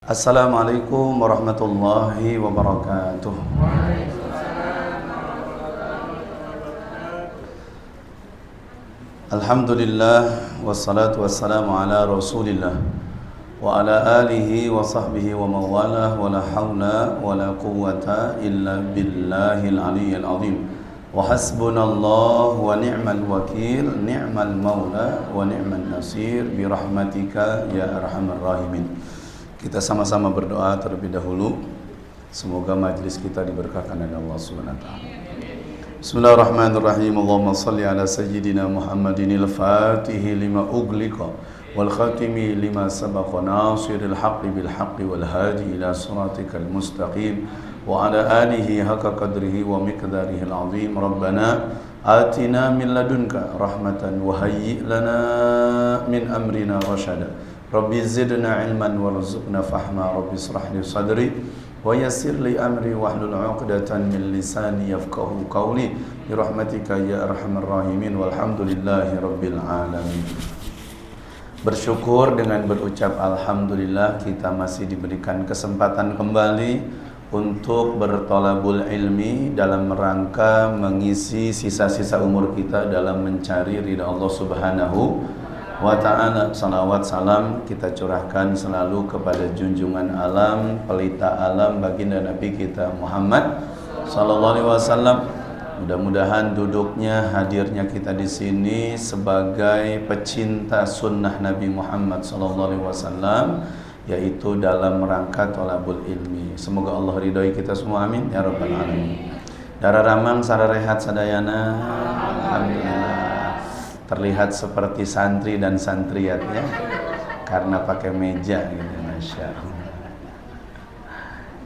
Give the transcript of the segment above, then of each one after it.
Assalamualaikum warahmatullahi wabarakatuh. Alhamdulillah wassalatu wassalamu ala Rasulillah wa ala alihi wa sahbihi wa mawalah wa la hawla wa la quwwata illa billahil aliyyil azim. Wa hasbunallahu wa ni'mal wakil, ni'mal maula wa ni'mal nasir bi rahmatika ya arhamar rahimin. Kita sama-sama berdoa terlebih dahulu. Semoga majlis kita diberkahkan oleh Allah Subhanahu wa taala. Bismillahirrahmanirrahim. Allahumma shalli ala sayyidina Muhammadinil fatihi lima ughliqa wal khatimi lima sabaqa nasiril haqqi bil haqqi wal hadi ila siratikal mustaqim wa ala alihi haqqa qadrihi wa miqdarihil azim. Rabbana atina min ladunka rahmatan wa hayyi lana min amrina rasyada. Rabbi zidna ilman warzuqna fahma. Rabbi israh li sadri wa yassir li amri wahlul 'uqdatan min lisani yafqahu qawli bi rahmatika ya arhamar rahimin. Walhamdulillahi rabbil alamin. Bersyukur dengan berucap alhamdulillah kita masih diberikan kesempatan kembali untuk bertolabul ilmi dalam rangka mengisi sisa-sisa umur kita dalam mencari ridha Allah Subhanahu wa ta'ala. Salawat salam kita curahkan selalu kepada junjungan alam, pelita alam, baginda Nabi kita Muhammad sallallahu alaihi wasallam. Mudah-mudahan duduknya, hadirnya kita di sini sebagai pecinta sunnah Nabi Muhammad sallallahu alaihi wasallam, yaitu dalam rangka thalabul ilmi. Semoga Allah ridhoi kita semua, amin ya rabbal alamin. Dara ramang sararehat sadayana, alhamdulillah. Terlihat seperti santri dan santriatnya karena pakai meja gitu, masya Allah.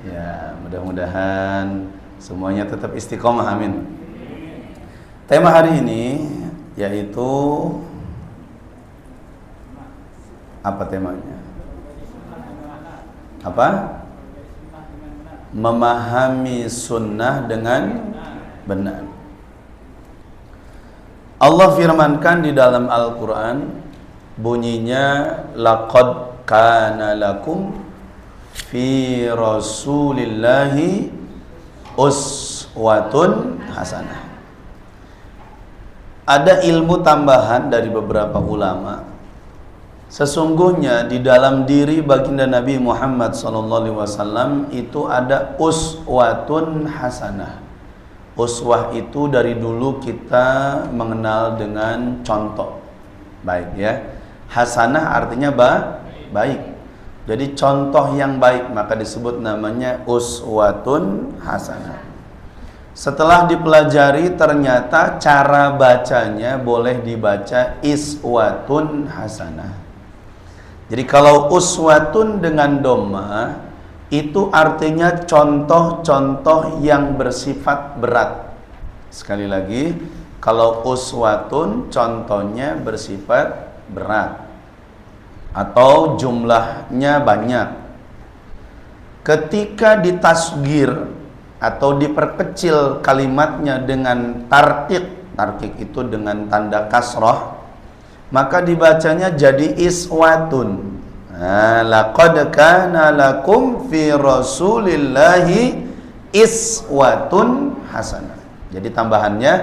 Ya, mudah-mudahan semuanya tetap istiqomah, amin. Tema hari ini yaitu apa temanya? Apa? Memahami sunnah dengan benar. Allah firmankan di dalam Al-Quran, bunyinya laqad kana lakum fi rasulillahi uswatun hasanah. Ada ilmu tambahan dari beberapa ulama. Sesungguhnya di dalam diri baginda Nabi Muhammad SAW itu ada uswatun hasanah. Uswah itu dari dulu kita mengenal dengan contoh baik, ya. Hasanah artinya baik. Jadi contoh yang baik, maka disebut namanya uswatun hasanah. Setelah dipelajari ternyata cara bacanya boleh dibaca iswatun hasanah. Jadi kalau uswatun dengan dhamma itu artinya contoh-contoh yang bersifat berat. Sekali lagi, kalau uswatun contohnya bersifat berat atau jumlahnya banyak. Ketika ditasgir atau diperkecil kalimatnya dengan tarqiq itu dengan tanda kasrah, maka dibacanya jadi iswatun. Laqad kana lakum fi rasulillahi iswatun hasanah. Jadi tambahannya,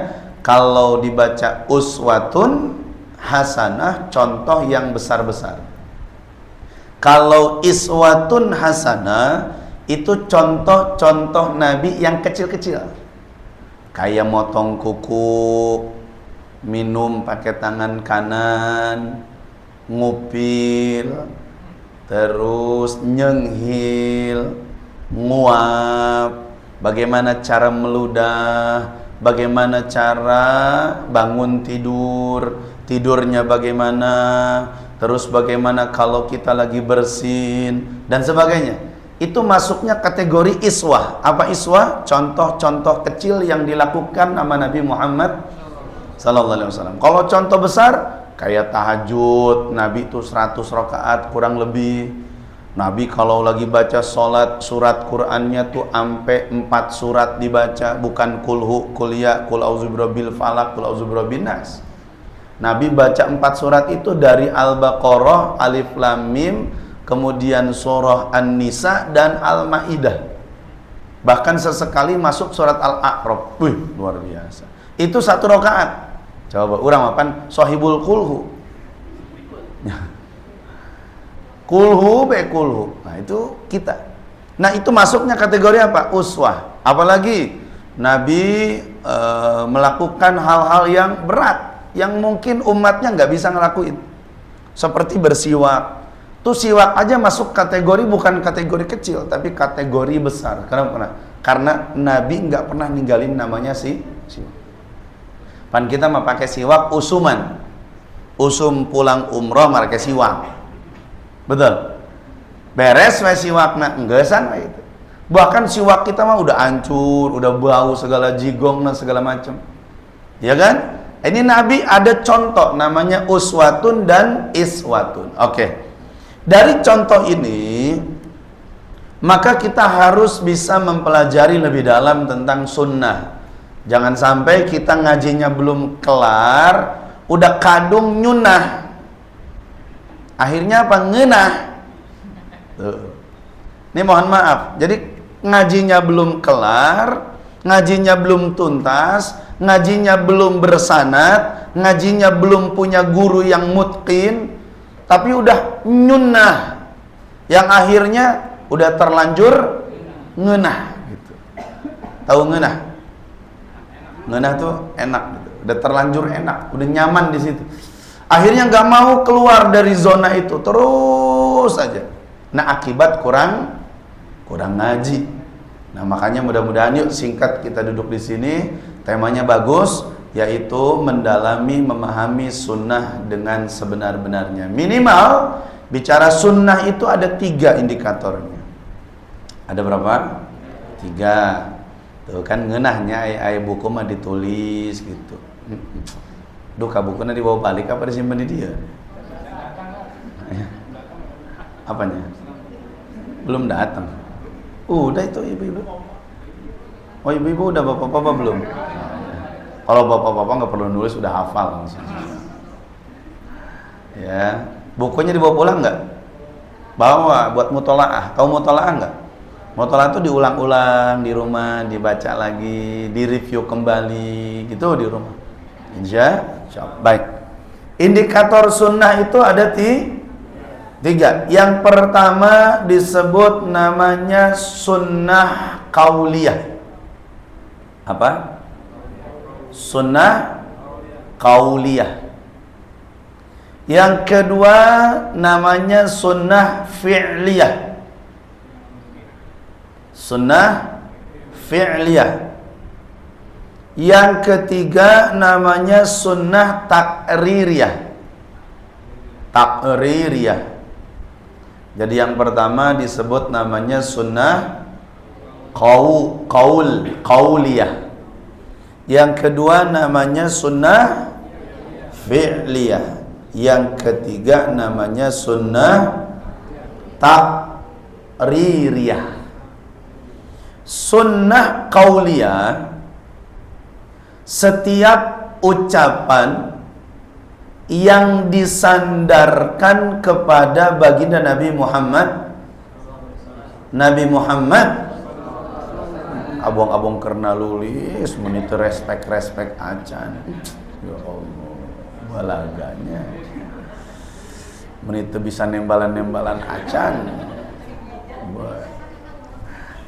kalau dibaca uswatun hasanah, contoh yang besar-besar. Kalau iswatun hasanah, itu contoh-contoh Nabi yang kecil-kecil. Kayak motong kuku, minum pakai tangan kanan, ngupil, terus nyenghil, nguap, bagaimana cara meludah, bagaimana cara bangun tidur, tidurnya bagaimana, terus bagaimana kalau kita lagi bersin, dan sebagainya. Itu masuknya kategori iswah. Apa iswah? Contoh-contoh kecil yang dilakukan sama Nabi Muhammad sallallahu alaihi wasallam. Kalau contoh besar, kayak tahajud, Nabi itu 100 rakaat kurang lebih. Nabi kalau lagi baca sholat, surat Qur'annya tuh sampai 4 surat dibaca, bukan kulhu, kuliah, kul auzu birabbil falaq, kul auzu birabbin nas. Nabi baca 4 surat itu dari Al-Baqarah, Alif Lam Mim, kemudian surah An-Nisa dan Al-Maidah. Bahkan sesekali masuk surat Al-A'raf. Wih, luar biasa. Itu 1 rakaat. Coba urang mapan Sohibul Kulhu. Kulhu. Nah, itu kita. Nah, itu masuknya kategori apa? Uswah. Apalagi Nabi melakukan hal-hal yang berat, yang mungkin umatnya nggak bisa ngelakuin. Seperti bersiwak. Tuh siwak aja masuk kategori, bukan kategori kecil, tapi kategori besar. Kenapa? Karena Nabi nggak pernah ninggalin namanya siwak. Pan kita mah pakai siwak usuman. Usum pulang umroh pakai siwak. Betul. Beres we siwakna enggesan we itu. Bahkan siwak kita mah udah hancur, udah bau segala jigong dan segala macam. Ya kan? Ini Nabi ada contoh namanya uswatun dan iswatun. Oke. Dari contoh ini, maka kita harus bisa mempelajari lebih dalam tentang sunnah. Jangan sampai kita ngajinya belum kelar, udah kadung nyunah. Akhirnya apa? Ngenah. Tuh. Ini mohon maaf. Jadi ngajinya belum kelar, ngajinya belum tuntas, ngajinya belum bersanad, ngajinya belum punya guru yang mutqin, tapi udah nyunnah, yang akhirnya udah terlanjur ngenah gitu. Tahu ngenah? Ngenah tuh enak gitu. Udah terlanjur enak, udah nyaman di situ. Akhirnya nggak mau keluar dari zona itu, terus aja. Nah, akibat kurang ngaji. Nah, makanya mudah-mudahan yuk singkat kita duduk di sini, temanya bagus, yaitu mendalami, memahami sunnah dengan sebenar-benarnya. Minimal bicara sunnah itu ada 3 indikatornya. Ada berapa? 3. Tuh kan ngenahnya ay buku mah ditulis gitu. Duh, bukunya dibawa balik apa disimpan di dia? Apanya? Belum datang. Udah itu ibu-ibu. Oh, ibu-ibu udah bapak-bapak belum? Kalau bapak-bapak nggak perlu nulis, udah hafal langsung. Ya, bukunya dibawa pulang nggak? Bawa buat mutolaah. Tahu mutolaah nggak? Mutolaah itu diulang-ulang di rumah, dibaca lagi, direview kembali, gitu di rumah. Insya Allah. Baik. Indikator sunnah itu ada 3. Yang pertama disebut namanya sunnah qauliyah. Apa? Sunnah qauliyah. Yang kedua namanya sunnah fi'liyah. Sunnah fi'liyah. Yang ketiga namanya sunnah takririyah. Takririyah. Jadi yang pertama disebut namanya sunnah qauliyah. Yang kedua namanya sunnah fi'liyah. Yang ketiga namanya sunnah takririyah. Sunnah qauliyah, setiap ucapan yang disandarkan kepada baginda Nabi Muhammad abong-abong karena lulis menit respect acan. Ya Allah, balaganya menit bisa nembalan acan.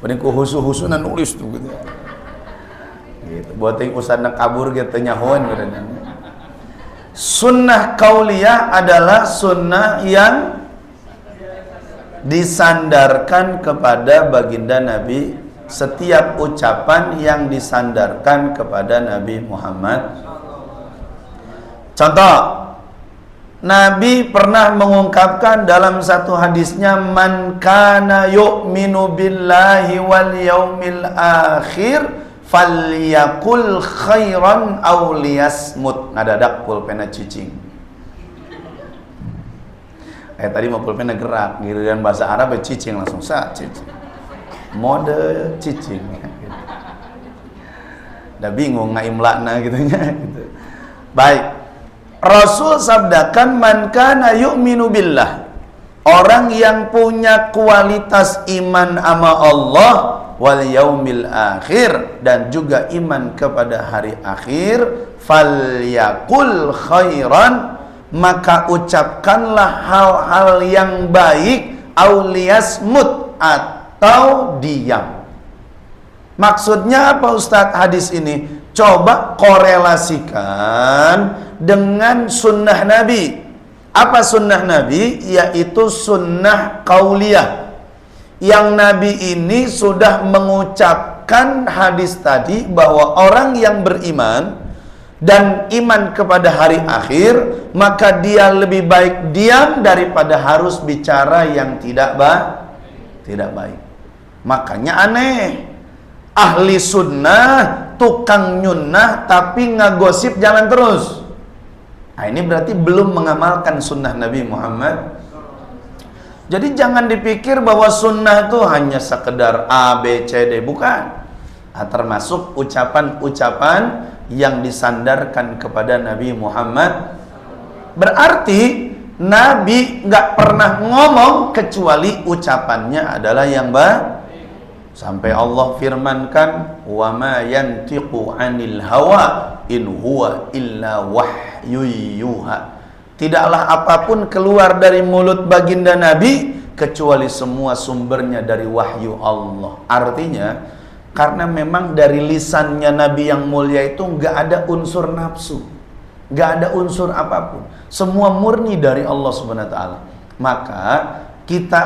Bening ku husu-husunan nulis tuh gitu. Gitu. Buat yang usahana kabur gitu nyahoan berenang. Sunnah qauliyah adalah sunnah yang disandarkan kepada baginda Nabi. Setiap ucapan yang disandarkan kepada Nabi Muhammad. Contoh, Nabi pernah mengungkapkan dalam satu hadisnya, man kana yu'minu billahi wal yaumil akhir falyakul khairan aw liyasmut. Ngadadak pulpena cicing. Tadi mau pulpena gerak, giliran bahasa Arab cicing langsung cicing. Mode cicing. Udah bingung ngaimlakna gitu nya gitu. Baik. Rasul sabdakan man kana yu'minu billah. Orang yang punya kualitas iman sama Allah wal yaumil akhir dan juga iman kepada hari akhir, falyakul khairan, maka ucapkanlah hal-hal yang baik, auliyasmut, atau diam. Maksudnya apa Ustadz hadis ini? Coba korelasikan dengan sunnah Nabi. Apa sunnah Nabi? Yaitu sunnah qauliyah. Yang Nabi ini sudah mengucapkan hadis tadi bahwa orang yang beriman dan iman kepada hari akhir, maka dia lebih baik diam daripada harus bicara yang tidak baik. Makanya aneh, ahli sunnah, tukang nyunnah, tapi ngagosip jalan terus. Nah, ini berarti belum mengamalkan sunnah Nabi Muhammad. Jadi jangan dipikir bahwa sunnah itu hanya sekedar A, B, C, D. Bukan. Nah, termasuk ucapan-ucapan yang disandarkan kepada Nabi Muhammad. Berarti Nabi nggak pernah ngomong kecuali ucapannya adalah yang baik. Sampai Allah firmankan, wa ma yantiqu 'anil hawa in huwa illa wahyu yuha. Tidaklah apapun keluar dari mulut baginda Nabi kecuali semua sumbernya dari wahyu Allah. Artinya, karena memang dari lisannya Nabi yang mulia itu nggak ada unsur nafsu, nggak ada unsur apapun, semua murni dari Allah Subhanahu wa taala. Maka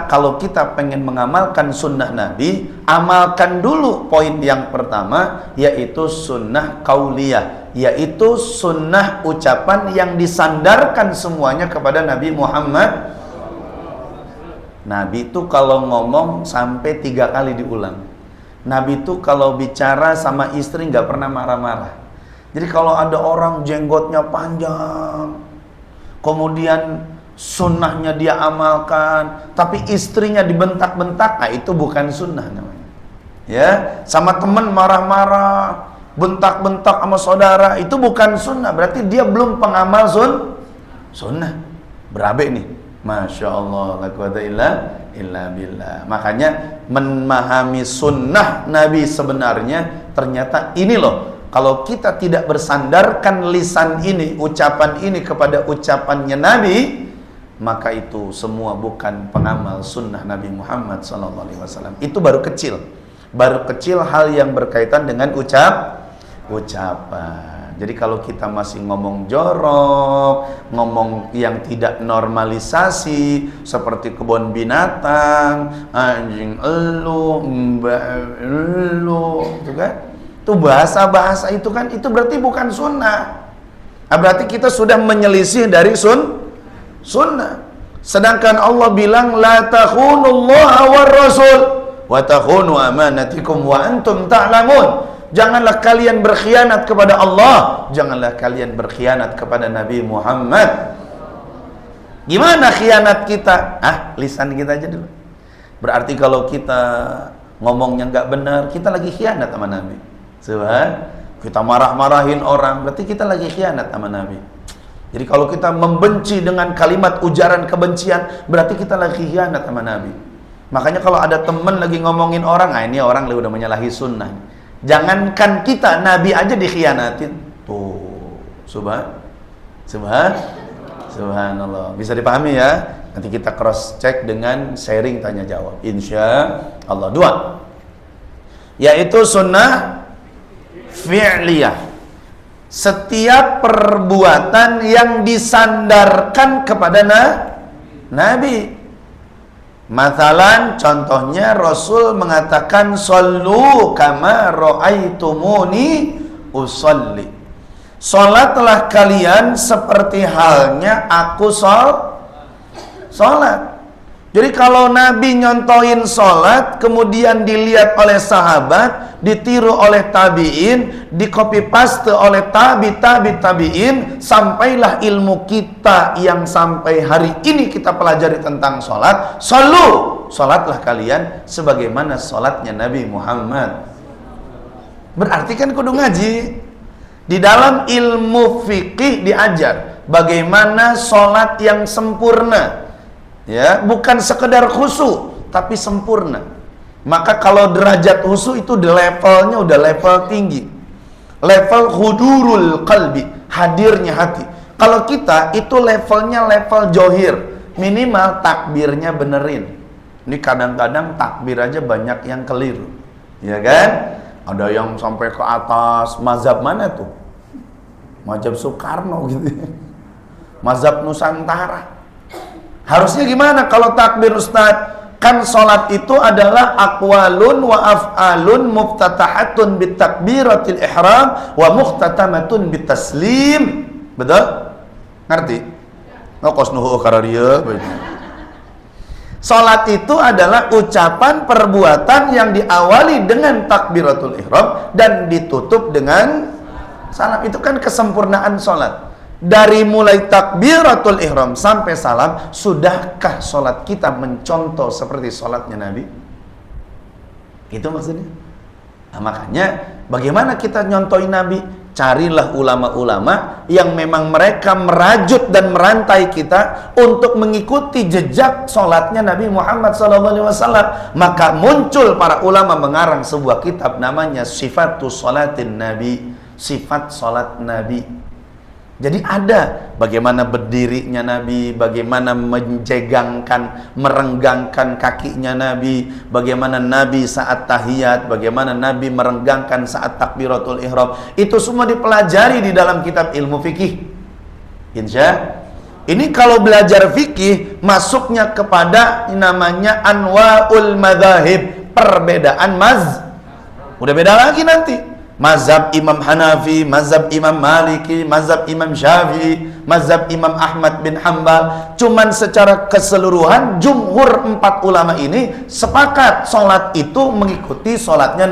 kalau kita pengen mengamalkan sunnah Nabi, amalkan dulu poin yang pertama, yaitu sunnah qauliyah, yaitu sunnah ucapan yang disandarkan semuanya kepada Nabi Muhammad. Nabi itu kalau ngomong sampai 3 kali diulang. Nabi itu kalau bicara sama istri nggak pernah marah-marah. Jadi kalau ada orang jenggotnya panjang, kemudian sunnahnya dia amalkan, tapi istrinya dibentak-bentak, nah itu bukan sunnah namanya. Ya, sama teman marah-marah, bentak-bentak sama saudara, itu bukan sunnah. Berarti dia belum pengamal sunnah. Berabe nih, masya Allah, la quwata illa billah. Makanya memahami sunnah Nabi sebenarnya ternyata ini loh. Kalau kita tidak bersandarkan lisan ini, ucapan ini kepada ucapannya Nabi, maka itu semua bukan pengamal sunnah Nabi Muhammad SAW. Itu baru kecil hal yang berkaitan dengan ucapan. Jadi kalau kita masih ngomong jorok, ngomong yang tidak normalisasi, seperti kebun binatang, anjing elu, mbak elu, itu kan, itu bahasa-bahasa itu kan, itu berarti bukan sunnah. Nah, berarti kita sudah menyelisih dari sunnah. Sedangkan Allah bilang la takhunullaha war rasul wa takhunu amanatikum wa antum ta'lamun. Janganlah kalian berkhianat kepada Allah, janganlah kalian berkhianat kepada Nabi Muhammad. Gimana khianat kita? Lisan kita aja dulu. Berarti kalau kita ngomongnya nggak benar, kita lagi khianat sama Nabi. Kita marah-marahin orang, berarti kita lagi khianat sama Nabi. Jadi kalau kita membenci dengan kalimat ujaran kebencian, berarti kita lagi khianat sama Nabi. Makanya kalau ada temen lagi ngomongin orang, ini orang udah menyalahi sunnah. Jangankan kita, Nabi aja dikhianatin. Tuh, subhanallah. Bisa dipahami ya? Nanti kita cross check dengan sharing tanya jawab. Insya Allah. 2, yaitu sunnah fi'liyah. Setiap perbuatan yang disandarkan kepada Nabi. Mathalan, contohnya Rasul mengatakan sallu kama ra'aitumuni usolli. Salatlah kalian seperti halnya aku salat. Jadi kalau Nabi nyontohin salat, kemudian dilihat oleh sahabat, ditiru oleh tabi'in, di copy paste oleh tabi'in, sampailah ilmu kita yang sampai hari ini kita pelajari tentang salat. Salatlah kalian sebagaimana salatnya Nabi Muhammad. Berarti kan kudu ngaji. Di dalam ilmu fikih diajar bagaimana salat yang sempurna. Ya, bukan sekedar khusyuk, tapi sempurna. Maka kalau derajat khusyuk itu levelnya udah level tinggi. Level hudurul qalbi, hadirnya hati. Kalau kita itu levelnya level johir, minimal takbirnya benerin. Ini kadang-kadang takbir aja banyak yang keliru, ya kan? Ada yang sampai ke atas. Mazhab mana tuh? Mazhab Soekarno gitu. Mazhab Nusantara. Harusnya gimana kalau takbir Ustaz? Kan sholat itu adalah aqwalun wa af'alun muftatahatun bitakbiratil ihram wa muhtatamatun bitaslim. Betul? Ngerti? Ngokos nuhu kararia. Sholat itu adalah ucapan perbuatan yang diawali dengan takbiratul ihram dan ditutup dengan salam. Itu kan kesempurnaan sholat. Dari mulai takbiratul ihram sampai salam, sudahkah sholat kita mencontoh seperti sholatnya Nabi? Itu maksudnya. Nah, makanya bagaimana kita nyontohin Nabi? Carilah ulama-ulama yang memang mereka merajut dan merantai kita untuk mengikuti jejak sholatnya Nabi Muhammad SAW. Maka muncul para ulama mengarang sebuah kitab namanya Sifatus Sholatin Nabi, sifat sholat Nabi. Jadi ada bagaimana berdirinya Nabi, bagaimana menjegangkan, merenggangkan kakinya Nabi, bagaimana Nabi saat tahiyat, bagaimana Nabi merenggangkan saat takbiratul ihram. Itu semua dipelajari di dalam kitab ilmu fikih. Insya ini kalau belajar fikih masuknya kepada namanya anwa'ul madzahib, perbedaan udah beda lagi nanti. Mazhab Imam Hanafi, mazhab Imam Maliki, mazhab Imam Syafi'i, mazhab Imam Ahmad bin Hanbal. Cuman secara keseluruhan jumhur 4 ulama ini sepakat sholat itu mengikuti sholatnya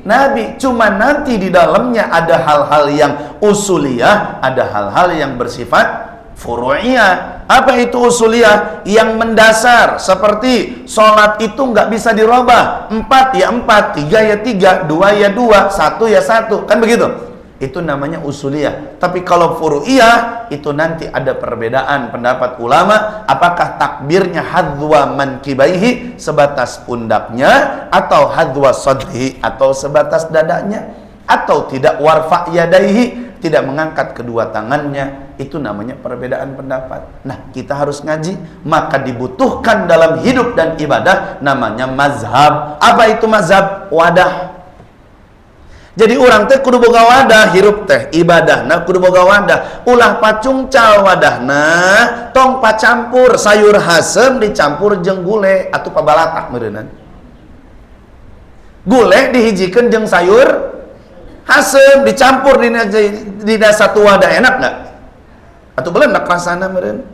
Nabi. Cuman nanti di dalamnya ada hal-hal yang usuliyah, ada hal-hal yang bersifat furu'iyah. Apa itu usuliyah? Yang mendasar, seperti sholat itu nggak bisa dirubah, 4 ya 4, 3 ya 3, 2 ya 2, 1 ya 1, kan begitu? Itu namanya usuliyah. Tapi kalau furu'iyah, itu nanti ada perbedaan pendapat ulama, apakah takbirnya hadwa mankibaihi, sebatas pundaknya, atau hadwa sadrihi, atau sebatas dadanya, atau tidak warfa yadaihi, tidak mengangkat kedua tangannya. Itu namanya perbedaan pendapat. Nah, kita harus ngaji, maka dibutuhkan dalam hidup dan ibadah namanya mazhab. Apa itu mazhab? Wadah. Jadi orang teh kudu boga wadah, hirup teh ibadah nah kudu boga wadah. Ulah pacungcal wadahna, tong pacampur sayur hasem dicampur jeung gule atuh pabalatak meureunna. Gule dihijikeun jeung sayur hasem dicampur dina satu wadah, enak nggak? Atau belenak rasana meureun.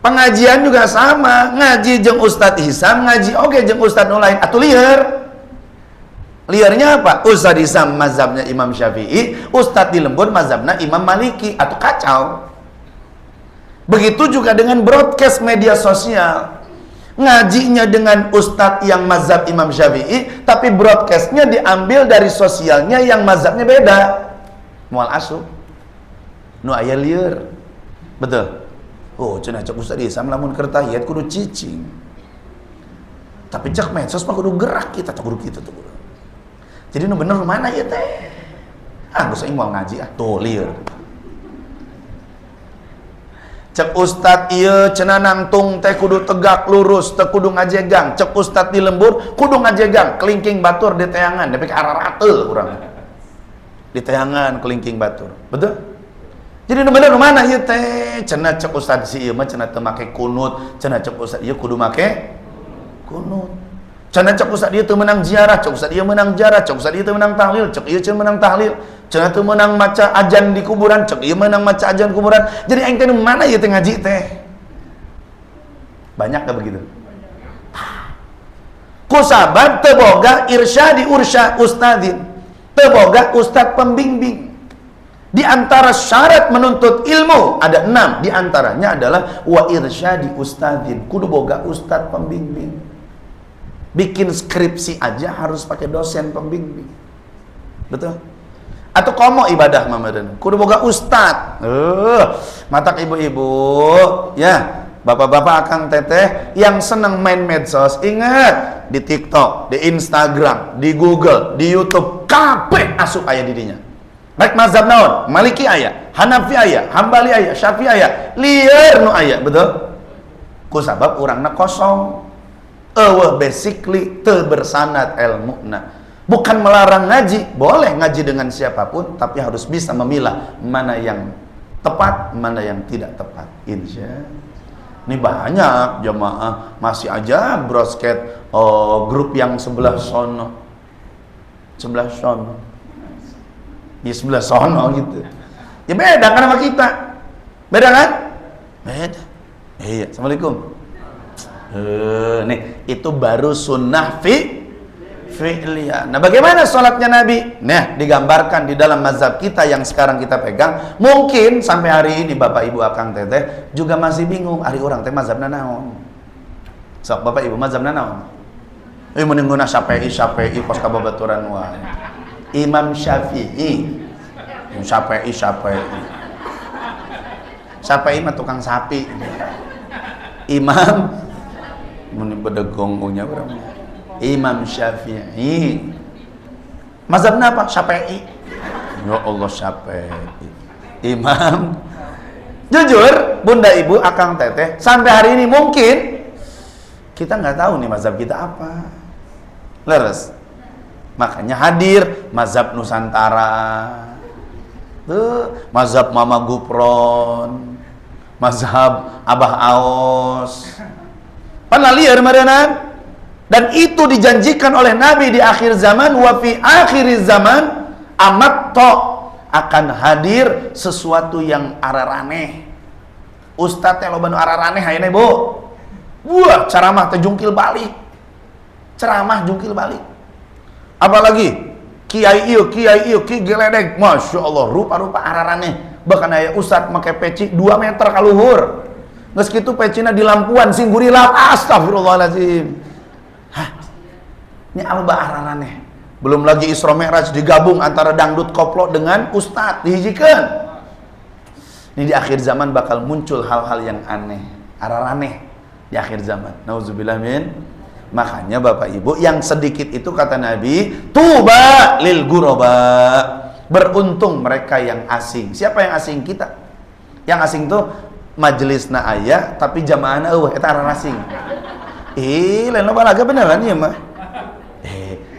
Pengajian juga sama, ngaji jeung Ustadz Hisam, ngaji oke jeung Ustadz nu lain atuh lieur. Liarnya apa? Ustadz Hisam mazhabnya Imam Syafi'i, Ustadz di Lembur mazhabnya Imam Maliki, atau kacau. Begitu juga dengan broadcast media sosial. Ngajinya dengan Ustadz yang mazhab Imam Syafi'i, tapi broadcastnya diambil dari sosialnya yang mazhabnya beda. Mual asup. Nu aya lieur. Betul. Oh, cenah cek Ustadz Hisam lamun keur tahiyat kudu cicing. Tapi cek medsos mah kudu gerak kita tuh kudu kitu tuh. Jadi nu bener mana ya teh? Ah, geus aing moal ngaji ah, tuh lieur. Cek Ustadz ieu cenah nangtung teh kudu tegak lurus, teu kudu ngajegang. Cek Ustadz di Lembur kudu ngajegang, kelingking batur di teangan, tapi ararateul urang. Di teangan kelingking batur. Betul? Jadi nu bener nu mana ieu teh? Cenah cek Ustadz si ieu mah cenah teu make kunut, cenah cek Ustadz ieu kudu make kunut. Cenah cek Ustadz ieu teu meunang ziarah, cek Ustadz ieu meunang ziarah, cek Ustadz ieu teu meunang tahlil, cek ieu cenah meunang tahlil. Cenah teu meunang maca ajan di kuburan, cek ieu meunang maca ajan kuburan. Jadi aing teh nu mana ieu teh ngaji teh? Banyak da begitu. Kusabab teu boga irsyadi ustadzin. Teu boga ustadz pembimbing. Di antara syarat menuntut ilmu ada 6, di antaranya adalah wa irsyadi ustadzin, kudu boga ustadz pembimbing. Bikin skripsi aja harus pakai dosen pembimbing. Betul? Atau komo ibadah mah meureun kudu boga ustadz. Matak ibu-ibu ya, bapak-bapak akang teteh yang senang main medsos, ingat di TikTok, di Instagram, di Google, di YouTube, kabeh asup aya didinya. Baik mazhab naon, Maliki aya, Hanafi aya, Hambali aya, Syafi'i aya, lieur nu aya, betul? Ku sabab urangna kosong. Basically teu bersanad ilmuna. Bukan melarang ngaji, boleh ngaji dengan siapapun, tapi harus bisa memilah mana yang tepat, mana yang tidak tepat. Insya. Ini banyak jamaah masih aja brosket grup yang sebelah sono, di sebelah sono gitu. Ya beda kan sama kita, beda kan? Beda. Iya. Assalamualaikum. Nih itu baru sunnah fi'liyah. Nah bagaimana sholatnya Nabi? Nah digambarkan di dalam mazhab kita yang sekarang kita pegang. Mungkin sampai hari ini bapak ibu akang teteh juga masih bingung. Hari orang teh mazhab naon? So bapak ibu mazhab naon? Menengguna Syafi'i pos kababaturan wae. Imam Syafi'i mah tukang sapi. Imam muni bedegong punya orang. Imam Syafi'i. Mazhabna apa? Syafi'i. Ya Allah Syafi'i. Imam. Jujur, bunda ibu, akang teteh, sampai hari ini mungkin kita nggak tahu nih mazhab kita apa. Leres. Makanya hadir mazhab Nusantara. Mazhab Mama Gupron. Mazhab Abah Aos. Pernah liar marianan? Dan itu dijanjikan oleh Nabi di akhir zaman. Wa fi akhir zaman amat akan hadir sesuatu yang araraneh. Ustadz yang loba nu araraneh hayana bu. Wah, ceramah teh jungkil balik. Ceramah jungkil balik. Apalagi kiai ieu ki geledeg, masya Allah, rupa-rupa araraneh. Bahkan aya ustadz make peci 2 meter ka luhur. Geus kitu pecina di lampuan sing gurilap, astagfirullahalazim. Hah. Ini alba araraneh. Belum lagi Isra Mi'raj digabung antara dangdut koplo dengan ustadz dihijikeun. Ini di akhir zaman bakal muncul hal-hal yang aneh, araraneh di akhir zaman. Nauzubillah min. Makanya Bapak Ibu, yang sedikit itu kata Nabi, tuba lil ghuraba. Beruntung mereka yang asing. Siapa yang asing? Kita. Yang asing tuh majelisna aya tapi jamaahna eueuh eta arah asing. Lain loba laga beneran ieu mah.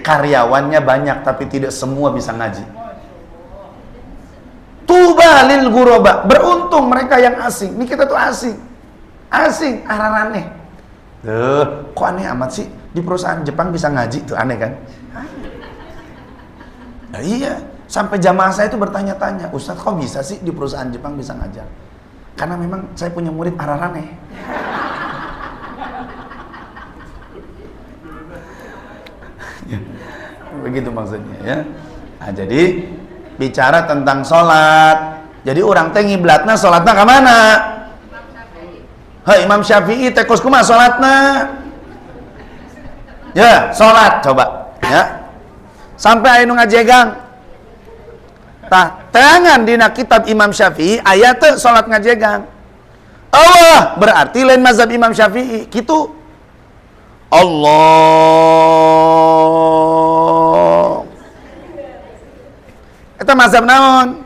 Karyawannya banyak tapi tidak semua bisa ngaji. Tuba lil ghuraba. Beruntung mereka yang asing. Ini kita tuh asing. Asing, araraneh. Kok aneh amat sih? Di perusahaan Jepang bisa ngaji tuh, aneh kan? Nah, iya, sampai jamaah saya itu bertanya-tanya, Ustadz kok bisa sih di perusahaan Jepang bisa ngajar? Karena memang saya punya murid araraneh. Begitu maksudnya ya. Nah, jadi bicara tentang sholat. Jadi orang teh ngiblatna sholatna ke mana? Imam Syafi'i teh kos kumaha salatna? Ya, salat coba, ya. Sampai anu ngajegang. Tah, teangan dina kitab Imam Syafi'i aya teu salat ngajegang. Allah, berarti lain mazhab Imam Syafi'i. Kitu. Allah. Eta mazhab naon?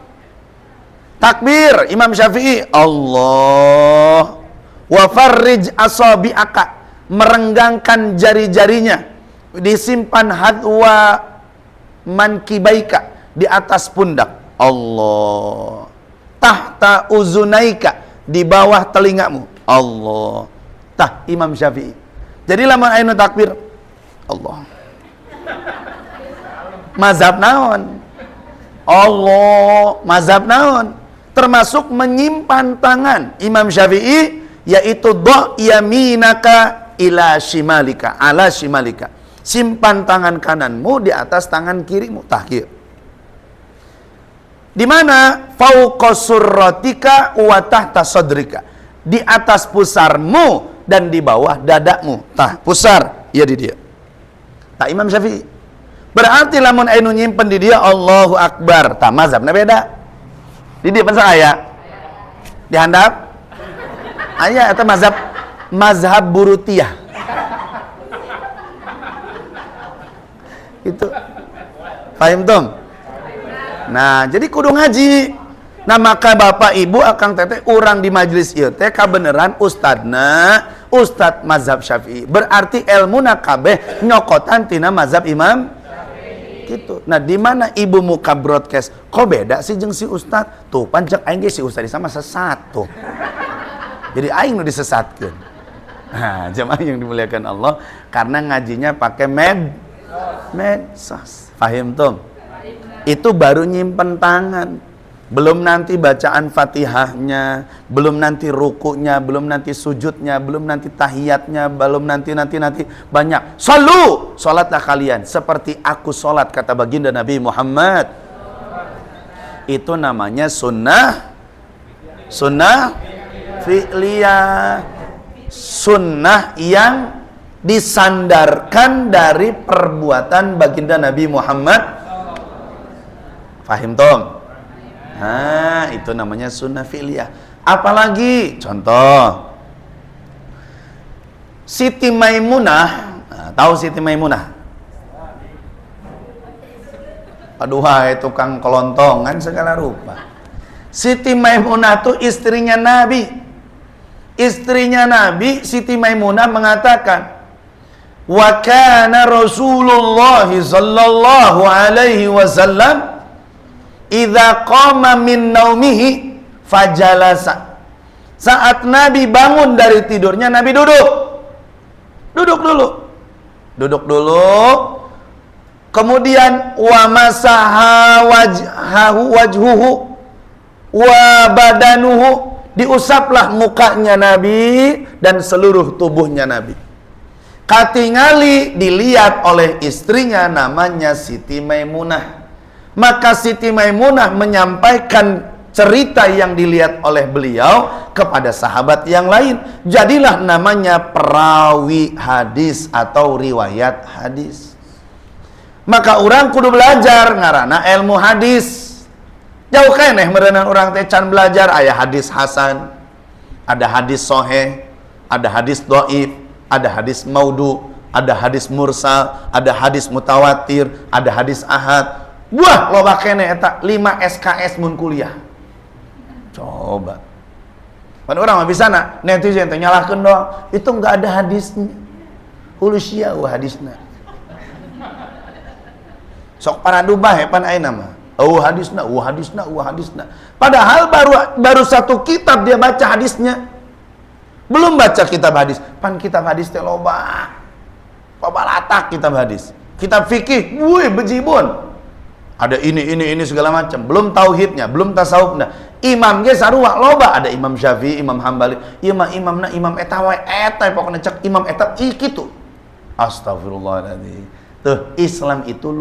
Takbir Imam Syafi'i. Allah. Wa farrij asabi'aka, merenggangkan jari-jarinya, disimpan hadwa mankibaika, di atas pundak. Allah. Tahta uzunaika, di bawah telingamu. Allah. Tah Imam Syafi'i. Jadi lamun anu takbir Allah. Mazhab naon? Allah. Mazhab naon? Termasuk menyimpan tangan Imam Syafi'i, yaitu do yaminaka ila shimalika, ala shimalika, simpan tangan kananmu di atas tangan kirimu, tahkir. Di mana? Fauqa surratika wa tahta sadrika, di atas pusarmu dan di bawah dadamu. Tah pusar ya di dia. Tah Imam Syafi'i. Berarti lamun anu nyimpen di dia Allahu Akbar, tah mazhabna beda. Di dia pensa aya. Dihandap Aya eta mazhab Burutiyah. Itu. Paham tum? Nah, jadi kudu ngaji. Nah, maka Bapak Ibu akang teteh urang di majelis ieu teh kabeneran ustadna ustad mazhab Syafi'i. Berarti ilmuna kabeh nyokotan tina mazhab Imam gitu. Nah, di mana ibu muka broadcast kok beda sih jeung si ustad? Tuh, pancek aing ge si ustad sama sesat tuh. Jadi aing nu disesatkeun. Nah, jemaah yang dimuliakan Allah, karena ngajinya pakai medsos. Paham tuh? Itu baru nyimpen tangan. Belum nanti bacaan Fatihahnya, belum nanti rukunya, belum nanti sujudnya, belum nanti tahiyatnya, belum nanti banyak. Sallu, salatlah kalian seperti aku salat, kata baginda Nabi Muhammad. Itu namanya sunnah fi'liyah. Sunnah yang disandarkan dari perbuatan baginda Nabi Muhammad. Fahim tom? Nah, itu namanya sunnah fi'liyah. Apalagi contoh Siti Maimunah. Nah, tahu Siti Maimunah? Aduh, hai tukang kelontongan segala rupa. Siti Maimunah itu istrinya Nabi. Istrinya Nabi, Siti Maimunah mengatakan, wa kana Rasulullah sallallahu alaihi wasallam idza qama min naumihi fajalasa. Saat Nabi bangun dari tidurnya, Nabi duduk dulu. Kemudian wa masaha wajhuhu wa badanuhu, diusaplah mukanya Nabi dan seluruh tubuhnya Nabi. Katingali dilihat oleh istrinya namanya Siti Maimunah. Maka Siti Maimunah menyampaikan cerita yang dilihat oleh beliau kepada sahabat yang lain. Jadilah namanya perawi hadis atau riwayat hadis. Maka orang kudu belajar ngarana ilmu hadis. Jauh keneh merenang orang teh can belajar aya hadis hasan, ada hadis sahih, ada hadis dhaif, ada hadis maudhu, ada hadis mursal, ada hadis mutawatir, ada hadis ahad. Wah, loba keneh eta 5 SKS mun kuliah. Coba. Pan urang mah bisana netizen teh nyalahkeun doang, itu enggak ada hadisnya. Hulu sia hadisna. Sok paradubah pan ayeuna mah. Hadisna. Padahal baru satu kitab dia baca hadisnya. Belum baca kitab hadis. Pan kitab hadis teh loba. Loba latak kitab hadis. Kitab fikih, bejibun. Ada ini segala macam. Belum tauhidnya, belum tasawufnya. Imam ge sarua loba, ada Imam Syafi'i, Imam Hambali. Ieu mah imamna imam eta wae eta pokona cek imam eta kitu. Astagfirullahaladzim. Tuh, Islam itu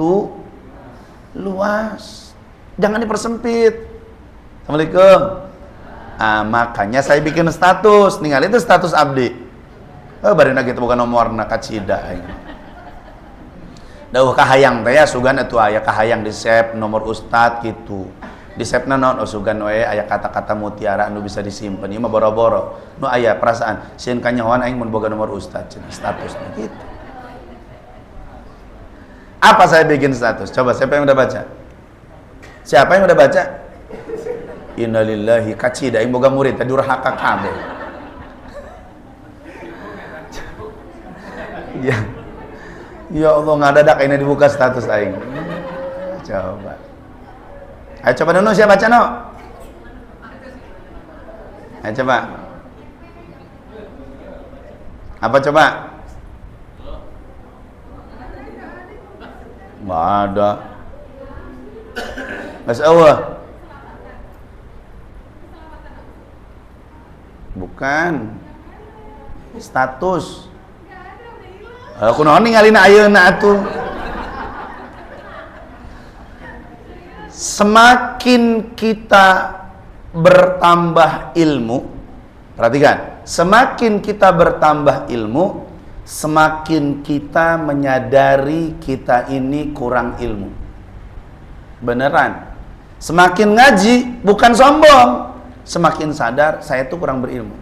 luas. Jangan dipersempit. Assalamualaikum. Makanya saya bikin status. Ningali itu status abdi. Barina gitu bukan nomorna kacida. Dauh kahayang teh ya sugan atuh aya kahayang di save nomor ustad gitu. Di save-na naon sugan we aya kata-kata mutiara anu bisa disimpen. Ieu mah boro-boro. Nu aya perasaan sieun kanyahoan aing mun boga nomor ustad cenah statusna gitu. Apa saya bikin status? Coba siapa yang udah baca? Siapa yang udah baca? Innalillahi kacida aing boga murid teh durhaka kabeh. Ya. Ya Allah, ngadadak ini dibuka status aing. Coba. Ayo coba dulu siapa baca no? Ayo coba. Apa coba? Nggak ada. Mas Allah. Bukan. Status. Aku naon ningalina ayeuna atuh. Semakin kita bertambah ilmu, perhatikan, semakin kita bertambah ilmu, semakin kita menyadari kita ini kurang ilmu. Beneran. Semakin ngaji, bukan sombong, semakin sadar saya itu kurang berilmu.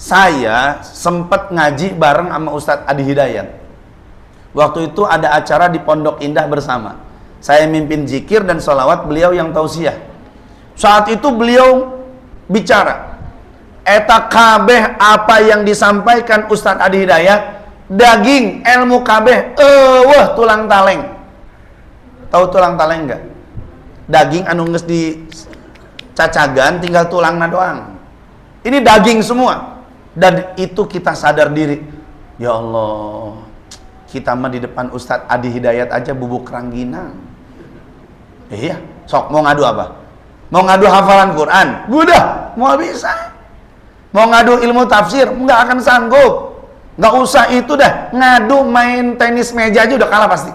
Saya sempat ngaji bareng sama Ustadz Adi Hidayat. Waktu itu ada acara di Pondok Indah bersama. Saya mimpin zikir dan sholawat, beliau yang tausiah. Saat itu beliau bicara, eta kabeh apa yang disampaikan Ustadz Adi Hidayat, daging ilmu kabeh, wah tulang taleng. Tahu tulang taleng enggak? Daging anu geus di cacagan tinggal tulangna doang. Ini daging semua. Dan itu kita sadar diri, ya Allah, kita mah di depan Ustadz Adi Hidayat aja bubuk rangginang. Iya, sok mau ngadu apa? Mau ngadu hafalan Quran? Udah, mau bisa. Mau ngadu ilmu tafsir? Nggak akan sanggup. Nggak usah itu dah, ngadu main tenis meja aja udah kalah pasti.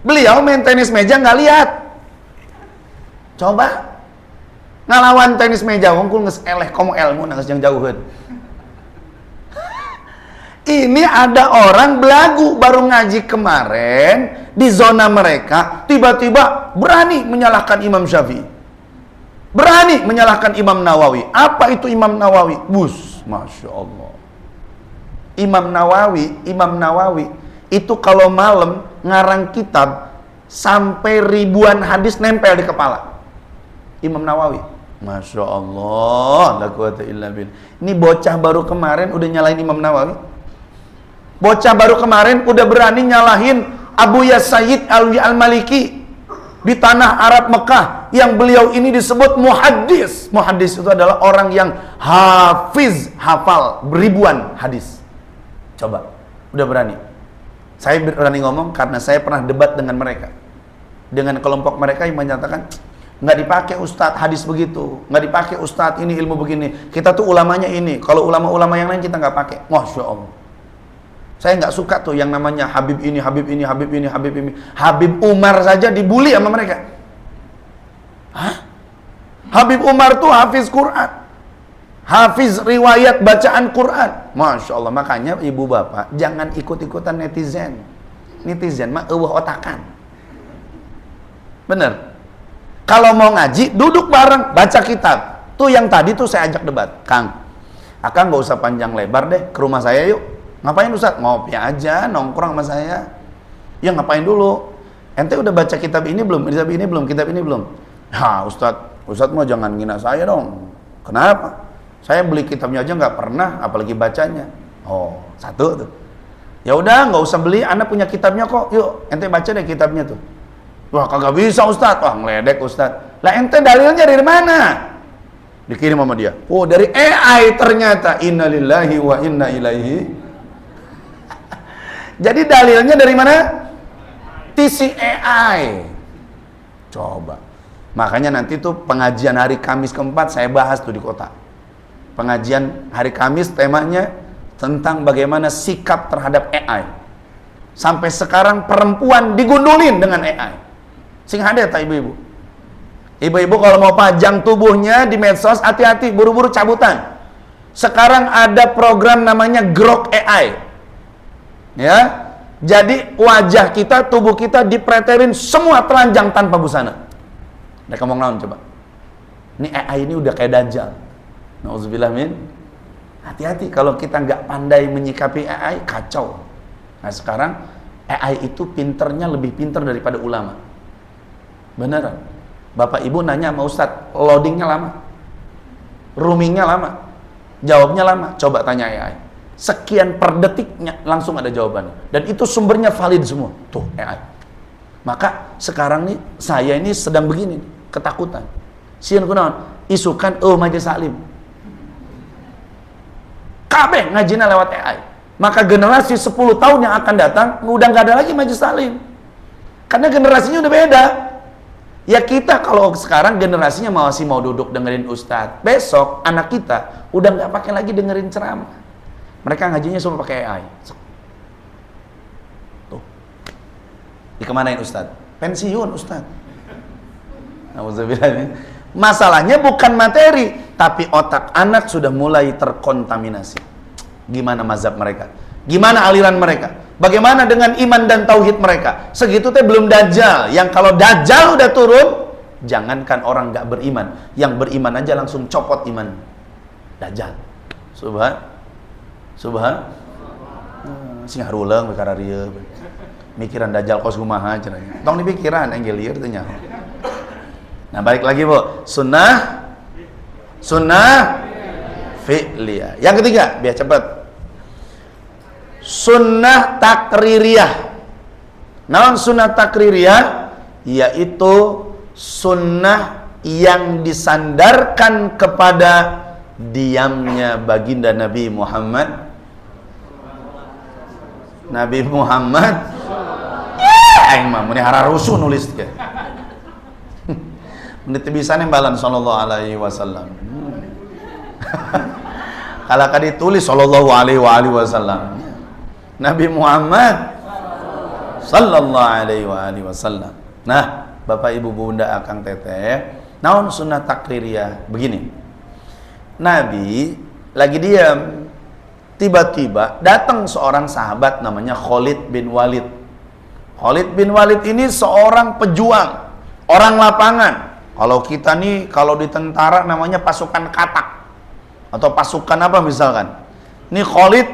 Beliau main tenis meja nggak lihat. Coba ngalawan tenis meja wongkul nges eleh komo ilmu nangis yang jauheun. Ini ada orang belagu baru ngaji kemarin di zona mereka, tiba-tiba berani menyalahkan Imam Syafi'i, berani menyalahkan Imam Nawawi. Apa itu Imam Nawawi? Bus, Masya Allah. Imam Nawawi itu kalau malam ngarang kitab sampai ribuan hadis nempel di kepala. Imam Nawawi, Masya Allah, la quwata illa billah. Ini bocah baru kemarin udah nyalahin Imam Nawawi. Bocah baru kemarin udah berani nyalahin Abu Yasayyid Al-Maliki di tanah Arab Mekah, yang beliau ini disebut muhaddis. Muhaddis itu adalah orang yang hafiz, hafal ribuan hadis. Coba, udah berani. Saya berani ngomong karena saya pernah debat dengan mereka, dengan kelompok mereka yang menyatakan nggak dipakai Ustadz hadis begitu, nggak dipakai Ustadz ini ilmu begini, kita tuh ulamanya ini, kalau ulama-ulama yang lain kita nggak pakai. Masya Allah, saya nggak suka tuh yang namanya Habib ini, Habib ini, Habib ini, Habib ini. Habib Umar saja dibully sama mereka. Hah? Habib Umar tuh hafiz Quran, hafiz riwayat bacaan Quran. Masya Allah, makanya ibu bapak jangan ikut-ikutan netizen. Netizen mah eueuh otakan. Bener. Kalau mau ngaji, duduk bareng, baca kitab. Tuh yang tadi tuh saya ajak debat. Kang, Akang gak usah panjang lebar deh, ke rumah saya yuk. Ngapain Ustaz? Ngopi aja, nongkrong sama saya. Ya ngapain dulu? Ente udah baca kitab ini belum? Kitab ini belum? Kitab ini belum? Ya Ustaz mau jangan ngina saya dong. Kenapa? Saya beli kitabnya aja nggak pernah, apalagi bacanya. Oh, satu tuh. Ya udah, nggak usah beli, anak punya kitabnya kok. Yuk, ente baca deh kitabnya tuh. Wah, kagak bisa Ustaz. Wah, ngeledek Ustaz. Lah ente dalilnya dari mana? Dikirim sama dia. Oh, dari AI ternyata. Innalillahi wa inna ilaihi. Jadi dalilnya dari mana? TC AI. Coba. Makanya nanti tuh pengajian hari Kamis keempat saya bahas tuh di kota. Pengajian hari Kamis temanya tentang bagaimana sikap terhadap AI. Sampai sekarang perempuan digundulin dengan AI. Sing hade ta ibu-ibu. Ibu-ibu kalau mau pajang tubuhnya di medsos, hati-hati, buru-buru cabutan. Sekarang ada program namanya Grok AI. Ya. Jadi wajah kita, tubuh kita dipretelin semua telanjang tanpa busana. Mereka ngomong naon coba. Ini AI ini udah kayak Dajjal. Nauzubillah min. Hati-hati kalau kita nggak pandai menyikapi AI, kacau. Nah sekarang AI itu pinternya lebih pinter daripada ulama. Beneran. Bapak ibu nanya sama Ustadz, loadingnya lama, roomingnya lama, jawabnya lama. Coba tanya AI. Sekian per detiknya langsung ada jawabannya. Dan itu sumbernya valid semua. Tuh AI. Maka sekarang nih saya ini sedang begini, ketakutan. Sieun kunaon? Isukan majelis salim. Kabeh ngajina lewat AI. Maka generasi 10 tahun yang akan datang udah nggak ada lagi majelis salim. Karena generasinya udah beda. Ya kita kalau sekarang generasinya masih mau duduk dengerin ustadz, besok anak kita udah nggak pakai lagi dengerin ceramah. Mereka ngajinya semua pakai AI. Tuh. Dikemanain ustadz? Pensiun ustadz. Nauzubillah. Masalahnya bukan materi, tapi otak anak sudah mulai terkontaminasi. Gimana mazhab mereka? Gimana aliran mereka? Bagaimana dengan iman dan tauhid mereka? Segitu teh belum dajjal. Yang kalau dajjal udah turun, jangankan orang nggak beriman, yang beriman aja langsung copot iman. Dajjal. Subhan. Sing haruleung perkara rieu. Mikiran Dajjal kos kumaha cenah. Tong dipikiran enggel lieur teh nya. Nah, balik lagi, Bu. Sunnah fi'liyah. Yang ketiga, biar cepat. Sunnah takririyah. Naon sunnah takririyah? Yaitu sunnah yang disandarkan kepada diamnya baginda Nabi Muhammad. Aing mah muni hararusu nulis ke. Menit bisa nembalan sallallahu alaihi wasallam. Kalau ditulis sallallahu alaihi wasallam. Nabi Muhammad sallallahu alaihi wasallam. Nah, Bapak Ibu Bunda Akang Teteh, naon sunnah takririyah? Begini. Nabi lagi diam, tiba-tiba datang seorang sahabat namanya Khalid bin Walid. Khalid bin Walid ini seorang pejuang, orang lapangan. Kalau kita nih, kalau di tentara namanya pasukan katak atau pasukan apa misalkan. Ini Khalid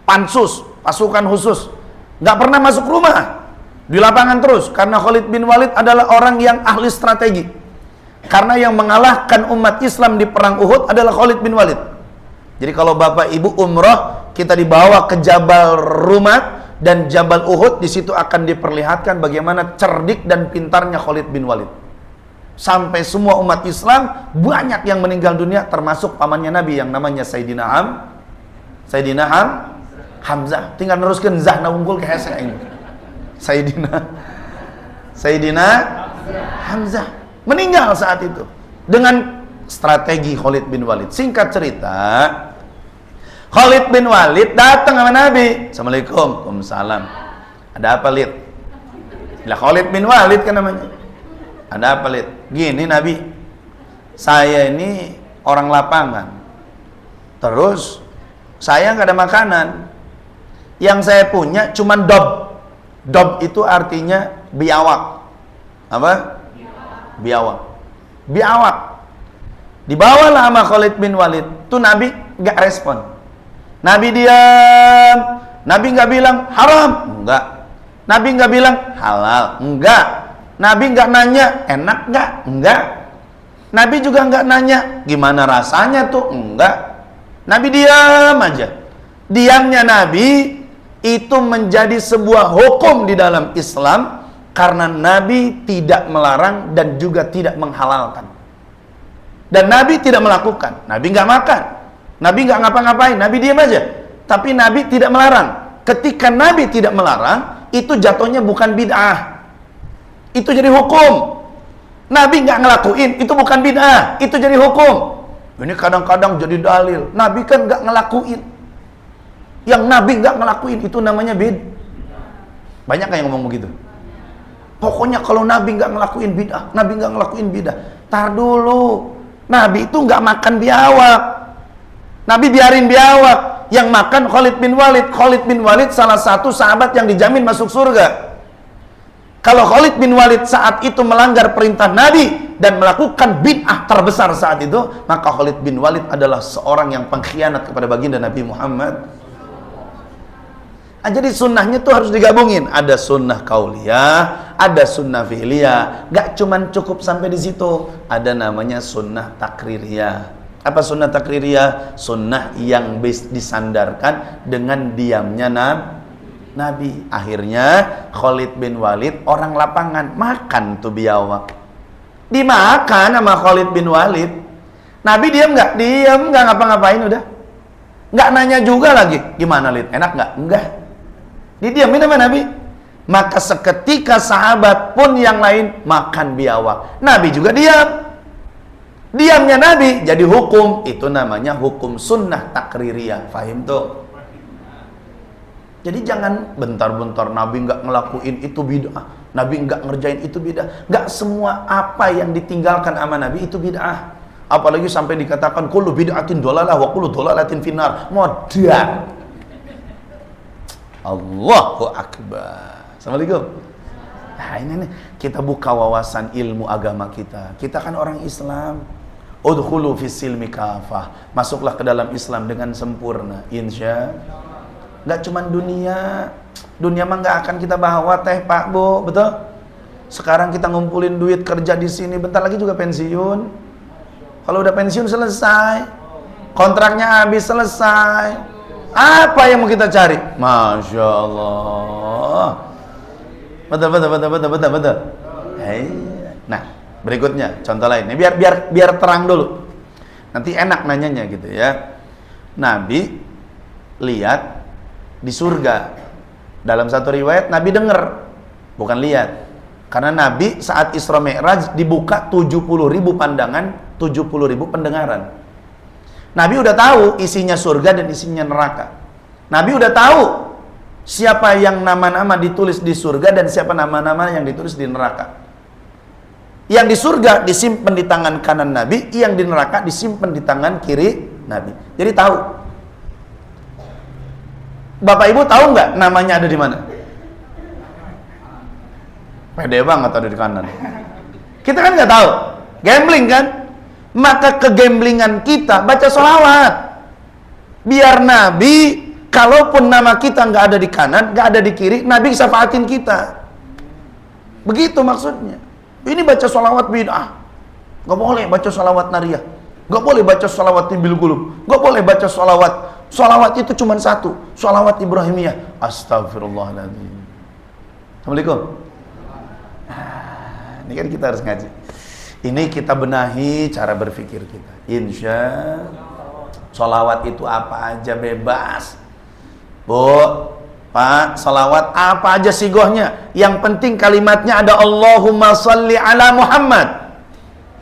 pansus, pasukan khusus, nggak pernah masuk rumah, di lapangan terus. Karena Khalid bin Walid adalah orang yang ahli strategi. Karena yang mengalahkan umat Islam di perang Uhud adalah Khalid bin Walid. Jadi kalau Bapak Ibu umroh, kita dibawa ke Jabal Rumat dan Jabal Uhud, di situ akan diperlihatkan bagaimana cerdik dan pintarnya Khalid bin Walid. Sampai semua umat Islam banyak yang meninggal dunia, termasuk pamannya Nabi yang namanya Sayyidina Hamzah. Tinggal neruskan zahna unggul ke hese ini. Sayyidina Hamzah meninggal saat itu dengan strategi Khalid bin Walid. Singkat cerita, Khalid bin Walid datang sama Nabi. Assalamualaikum. Waalaikumsalam. Ada apa, Lid? Lah Khalid bin Walid kan namanya. Ada apa, Lid? Gini Nabi, saya ini orang lapangan. Terus saya nggak ada makanan. Yang saya punya cuman dob. Dob itu artinya biawak. Apa? Biawak. Dibawalah sama Khalid bin Walid. Tuh Nabi nggak respon. Nabi diam. Nabi nggak bilang haram. Enggak. Nabi nggak bilang halal. Enggak. Nabi nggak nanya enak nggak? Enggak. Nabi juga nggak nanya gimana rasanya tuh? Enggak. Nabi diam aja. Diamnya Nabi itu menjadi sebuah hukum di dalam Islam karena Nabi tidak melarang dan juga tidak menghalalkan. Dan Nabi tidak melakukan. Nabi nggak makan. Nabi nggak ngapa-ngapain. Nabi diam aja. Tapi Nabi tidak melarang. Ketika Nabi tidak melarang, itu jatuhnya bukan bid'ah. Itu jadi hukum. Nabi nggak ngelakuin, itu bukan bid'ah, itu jadi hukum. Ini kadang-kadang jadi dalil. Nabi kan nggak ngelakuin. Yang Nabi nggak ngelakuin itu namanya bid'ah. Banyak yang ngomong begitu. Pokoknya kalau Nabi nggak ngelakuin bid'ah, Nabi nggak ngelakuin bid'ah. Tar dulu, Nabi itu nggak makan biawak. Nabi biarin biawak. Yang makan Khalid bin Walid. Khalid bin Walid salah satu sahabat yang dijamin masuk surga. Kalau Khalid bin Walid saat itu melanggar perintah Nabi dan melakukan bid'ah terbesar saat itu, maka Khalid bin Walid adalah seorang yang pengkhianat kepada baginda Nabi Muhammad. Jadi sunnahnya tuh harus digabungin. Ada sunnah kauliyah, ada sunnah fi'liyah. Gak cuman cukup sampai di situ. Ada namanya sunnah takririyah. Apa sunnah takririyah? Sunnah yang disandarkan dengan diamnya Nabi. Akhirnya Khalid bin Walid orang lapangan makan tuh biawak. Dimakan sama Khalid bin Walid. Nabi diam nggak? Diam, nggak ngapa-ngapain udah. Nggak nanya juga lagi. Gimana, Lid? Enak nggak? Enggak. Didiamin sama Nabi. Maka seketika sahabat pun yang lain makan biawak. Nabi juga diam. Diamnya Nabi jadi hukum. Itu namanya hukum sunnah takririyah. Fahim tuh? Jadi jangan bentar-bentar Nabi nggak ngelakuin itu bid'ah, Nabi nggak ngerjain itu bid'ah. Nggak semua apa yang ditinggalkan sama Nabi itu bid'ah. Apalagi sampai dikatakan kullu bid'atin dhalalah wa kullu dhalalatin finnar. Modal. Allahu Akbar. Assalamualaikum. Nah ini nih, kita buka wawasan ilmu agama kita. Kita kan orang Islam. Udkhulu fis silmi kafah. Masuklah ke dalam Islam dengan sempurna. Nggak cuman dunia. Dunia mah nggak akan kita bawa teh Pak Bu, betul? Sekarang kita ngumpulin duit kerja di sini, bentar lagi juga pensiun. Kalau udah pensiun selesai, kontraknya habis selesai. Apa yang mau kita cari? Masya Allah. Betul. Nah, berikutnya contoh lain. Biar terang dulu. Nanti enak nanyanya gitu ya. Nabi lihat di surga. Dalam satu riwayat Nabi dengar, bukan lihat. Karena Nabi saat Isra Mi'raj dibuka 70.000 pandangan, 70.000 pendengaran. Nabi udah tahu isinya surga dan isinya neraka. Nabi udah tahu siapa yang nama-nama ditulis di surga dan siapa nama-nama yang ditulis di neraka. Yang di surga disimpan di tangan kanan Nabi, yang di neraka disimpan di tangan kiri Nabi. Jadi tahu. Bapak Ibu tahu nggak namanya ada di mana? Pede banget ada di kanan. Kita kan nggak tahu. Gambling kan? Maka kegamblingan kita baca sholawat. Biar Nabi, kalaupun nama kita nggak ada di kanan, nggak ada di kiri, Nabi syafaatin kita. Begitu maksudnya. Ini baca sholawat bid'ah. Nggak boleh baca sholawat nariyah. Nggak boleh baca sholawat tibil gulub. Nggak boleh baca sholawat. Sholawat itu cuma satu. Sholawat Ibrahimiyah. Astagfirullahaladzim. Assalamualaikum. Ini kan kita harus ngaji. Ini kita benahi cara berpikir kita. Insya sholawat itu apa aja bebas. Bu, Pak, sholawat apa aja sigohnya. Yang penting kalimatnya ada Allahumma sholli ala Muhammad.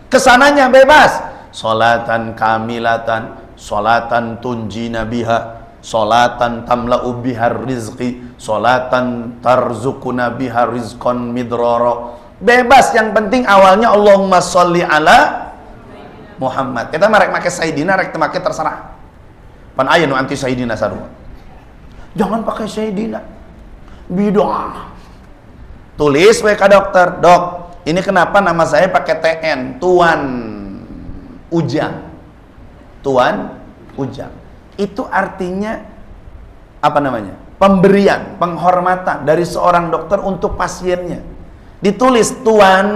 Kesananya bebas. Sholatan kamilatan, sholatan tunjina biha, sholatan tamla'u bihar rizqi, sholatan tarzukuna bihar rizqan midroro. Bebas, yang penting awalnya Allahumma sholli ala Muhammad. Kita merek make Sayyidina, rek make terserah. Pan aya nu anti Sayyidina sarua. Jangan pakai Sayyidina. Bid'ah. Tulis we ka dokter, "Dok, ini kenapa nama saya pakai TN? Tuan Ujang." Tuan Ujang. Itu artinya apa namanya? Pemberian, penghormatan dari seorang dokter untuk pasiennya. Ditulis Tuan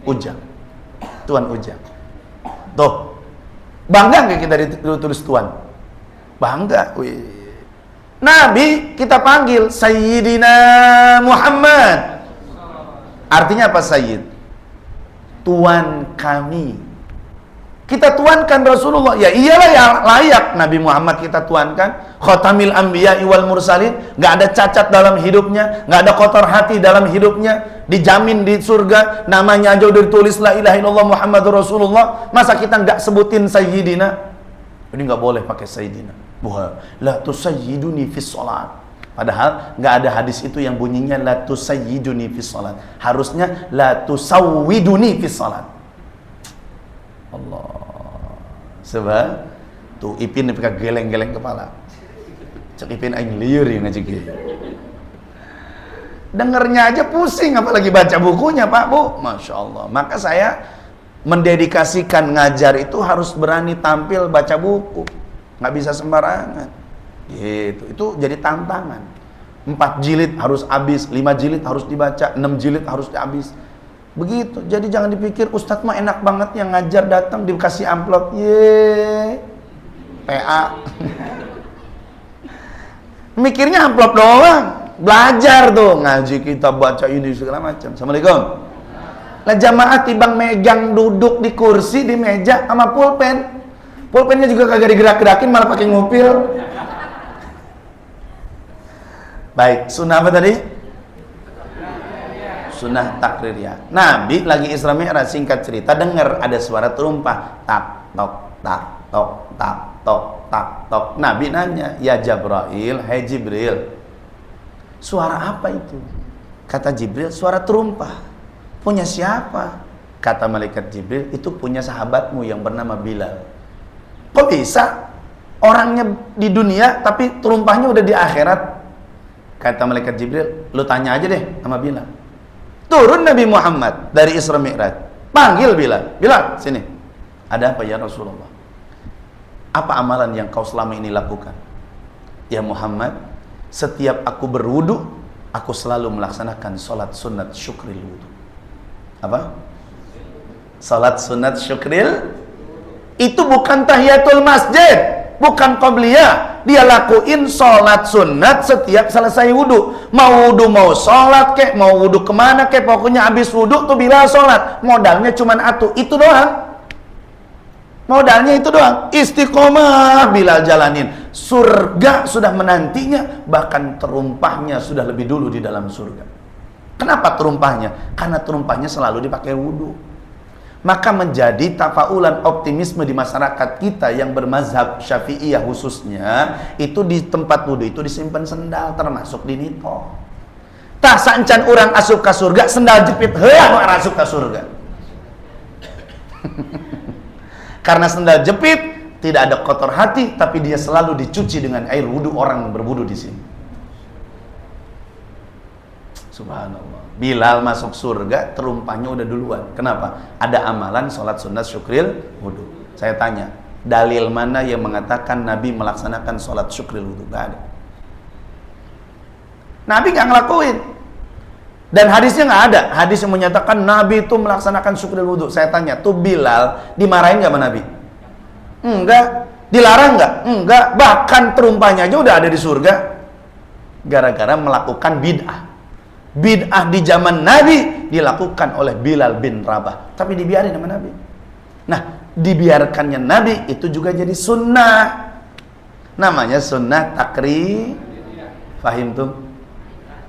Ujang. Tuan Ujang. Tuh. Bangga nggak kita ditulis Tuan? Bangga. Wih. Nabi kita panggil Sayyidina Muhammad. Artinya apa Sayyid? Tuan kami. Kita tuankan Rasulullah. Ya iyalah yang layak Nabi Muhammad kita tuankan. Khatamil anbiya wal mursalin. Gak ada cacat dalam hidupnya, gak ada kotor hati dalam hidupnya. Dijamin di surga. Namanya aja udah ditulis la ilaha illallah Muhammadur Rasulullah. Masa kita gak sebutin Sayyidina? Ini gak boleh pakai Sayyidina. La tusayyiduni fis sholat. Padahal nggak ada hadis itu yang bunyinya la tusayyiduni fis salat. Harusnya la tusawwiduni fis salat. Allah. Sebab tuh Ipin pakai geleng-geleng kepala. Cek Ipin aing lieur yang ngaji kieu. Dengernya aja pusing apalagi baca bukunya, Pak, Bu. Masya Allah. Maka saya mendedikasikan ngajar itu harus berani tampil baca buku. Nggak bisa sembarangan. Gitu. Itu jadi tantangan. 4 jilid harus habis, 5 jilid harus dibaca, 6 jilid harus habis. Begitu. Jadi jangan dipikir Ustadz mah enak banget yang ngajar datang dikasih amplop. Ye. PA. Mikirnya amplop doang. Belajar tuh, ngaji kita baca ini segala macam. Assalamualaikum. Lah jamaah tibang megang duduk di kursi di meja sama pulpen. Pulpennya juga kagak digerak-gerakin malah pakai ngupil. Baik, sunnah apa tadi? Sunnah takririyah. Nabi lagi Isra Mi'raj, singkat cerita, dengar ada suara terumpah, tak tok tak tok tak tok tak tok. Nabi nanya, "Ya Jibril, hai Jibril, suara apa itu?" Kata Jibril, "Suara terumpah." "Punya siapa?" Kata malaikat Jibril, "Itu punya sahabatmu yang bernama Bilal." "Kok bisa? Orangnya di dunia tapi terumpahnya udah di akhirat?" Kata malaikat Jibril, "Lu tanya aja deh sama Bilal." Turun Nabi Muhammad dari Isra Mi'raj. Panggil Bilal. Bilal, sini. Ada apa ya Rasulullah? Apa amalan yang kau selama ini lakukan? Ya Muhammad, setiap aku berwudu, aku selalu melaksanakan salat sunat syukril wudu. Apa? Salat sunat syukril. Itu bukan tahiyatul masjid, bukan qabliyah. Dia lakuin salat sunat setiap selesai wudu. Mau wudu mau salat kek, mau wudu kemana kek, pokoknya habis wudu tuh Bilal salat. Modalnya cuman itu doang. Modalnya itu doang. Istiqomah Bilal jalanin. Surga sudah menantinya, bahkan terumpahnya sudah lebih dulu di dalam surga. Kenapa terumpahnya? Karena terumpahnya selalu dipakai wudu. Maka menjadi tafaulan optimisme di masyarakat kita yang bermazhab Syafi'iyah khususnya, itu di tempat wudu itu disimpan sendal, termasuk di nito. Tah sancan orang asup ke surga, sendal jepit heuh orang asup ke surga. Karena sendal jepit tidak ada kotor hati, tapi dia selalu dicuci dengan air wudu orang berwudu di sini. Subhanallah. Bilal masuk surga, terumpahnya udah duluan. Kenapa? Ada amalan sholat sunat syukril wudu. Saya tanya, dalil mana yang mengatakan Nabi melaksanakan sholat syukril wudu? Gak ada. Nabi gak ngelakuin. Dan hadisnya nggak ada. Hadis yang menyatakan Nabi itu melaksanakan syukril wudu. Saya tanya, tuh Bilal dimarahin nggak sama Nabi? Enggak. Dilarang nggak? Enggak. Bahkan terumpahnya aja udah ada di surga. Gara-gara melakukan bid'ah. Bid'ah di zaman Nabi dilakukan oleh Bilal bin Rabah. Tapi dibiarin sama Nabi. Nah, dibiarkannya Nabi itu juga jadi sunnah. Namanya sunnah takri. Fahim tuh?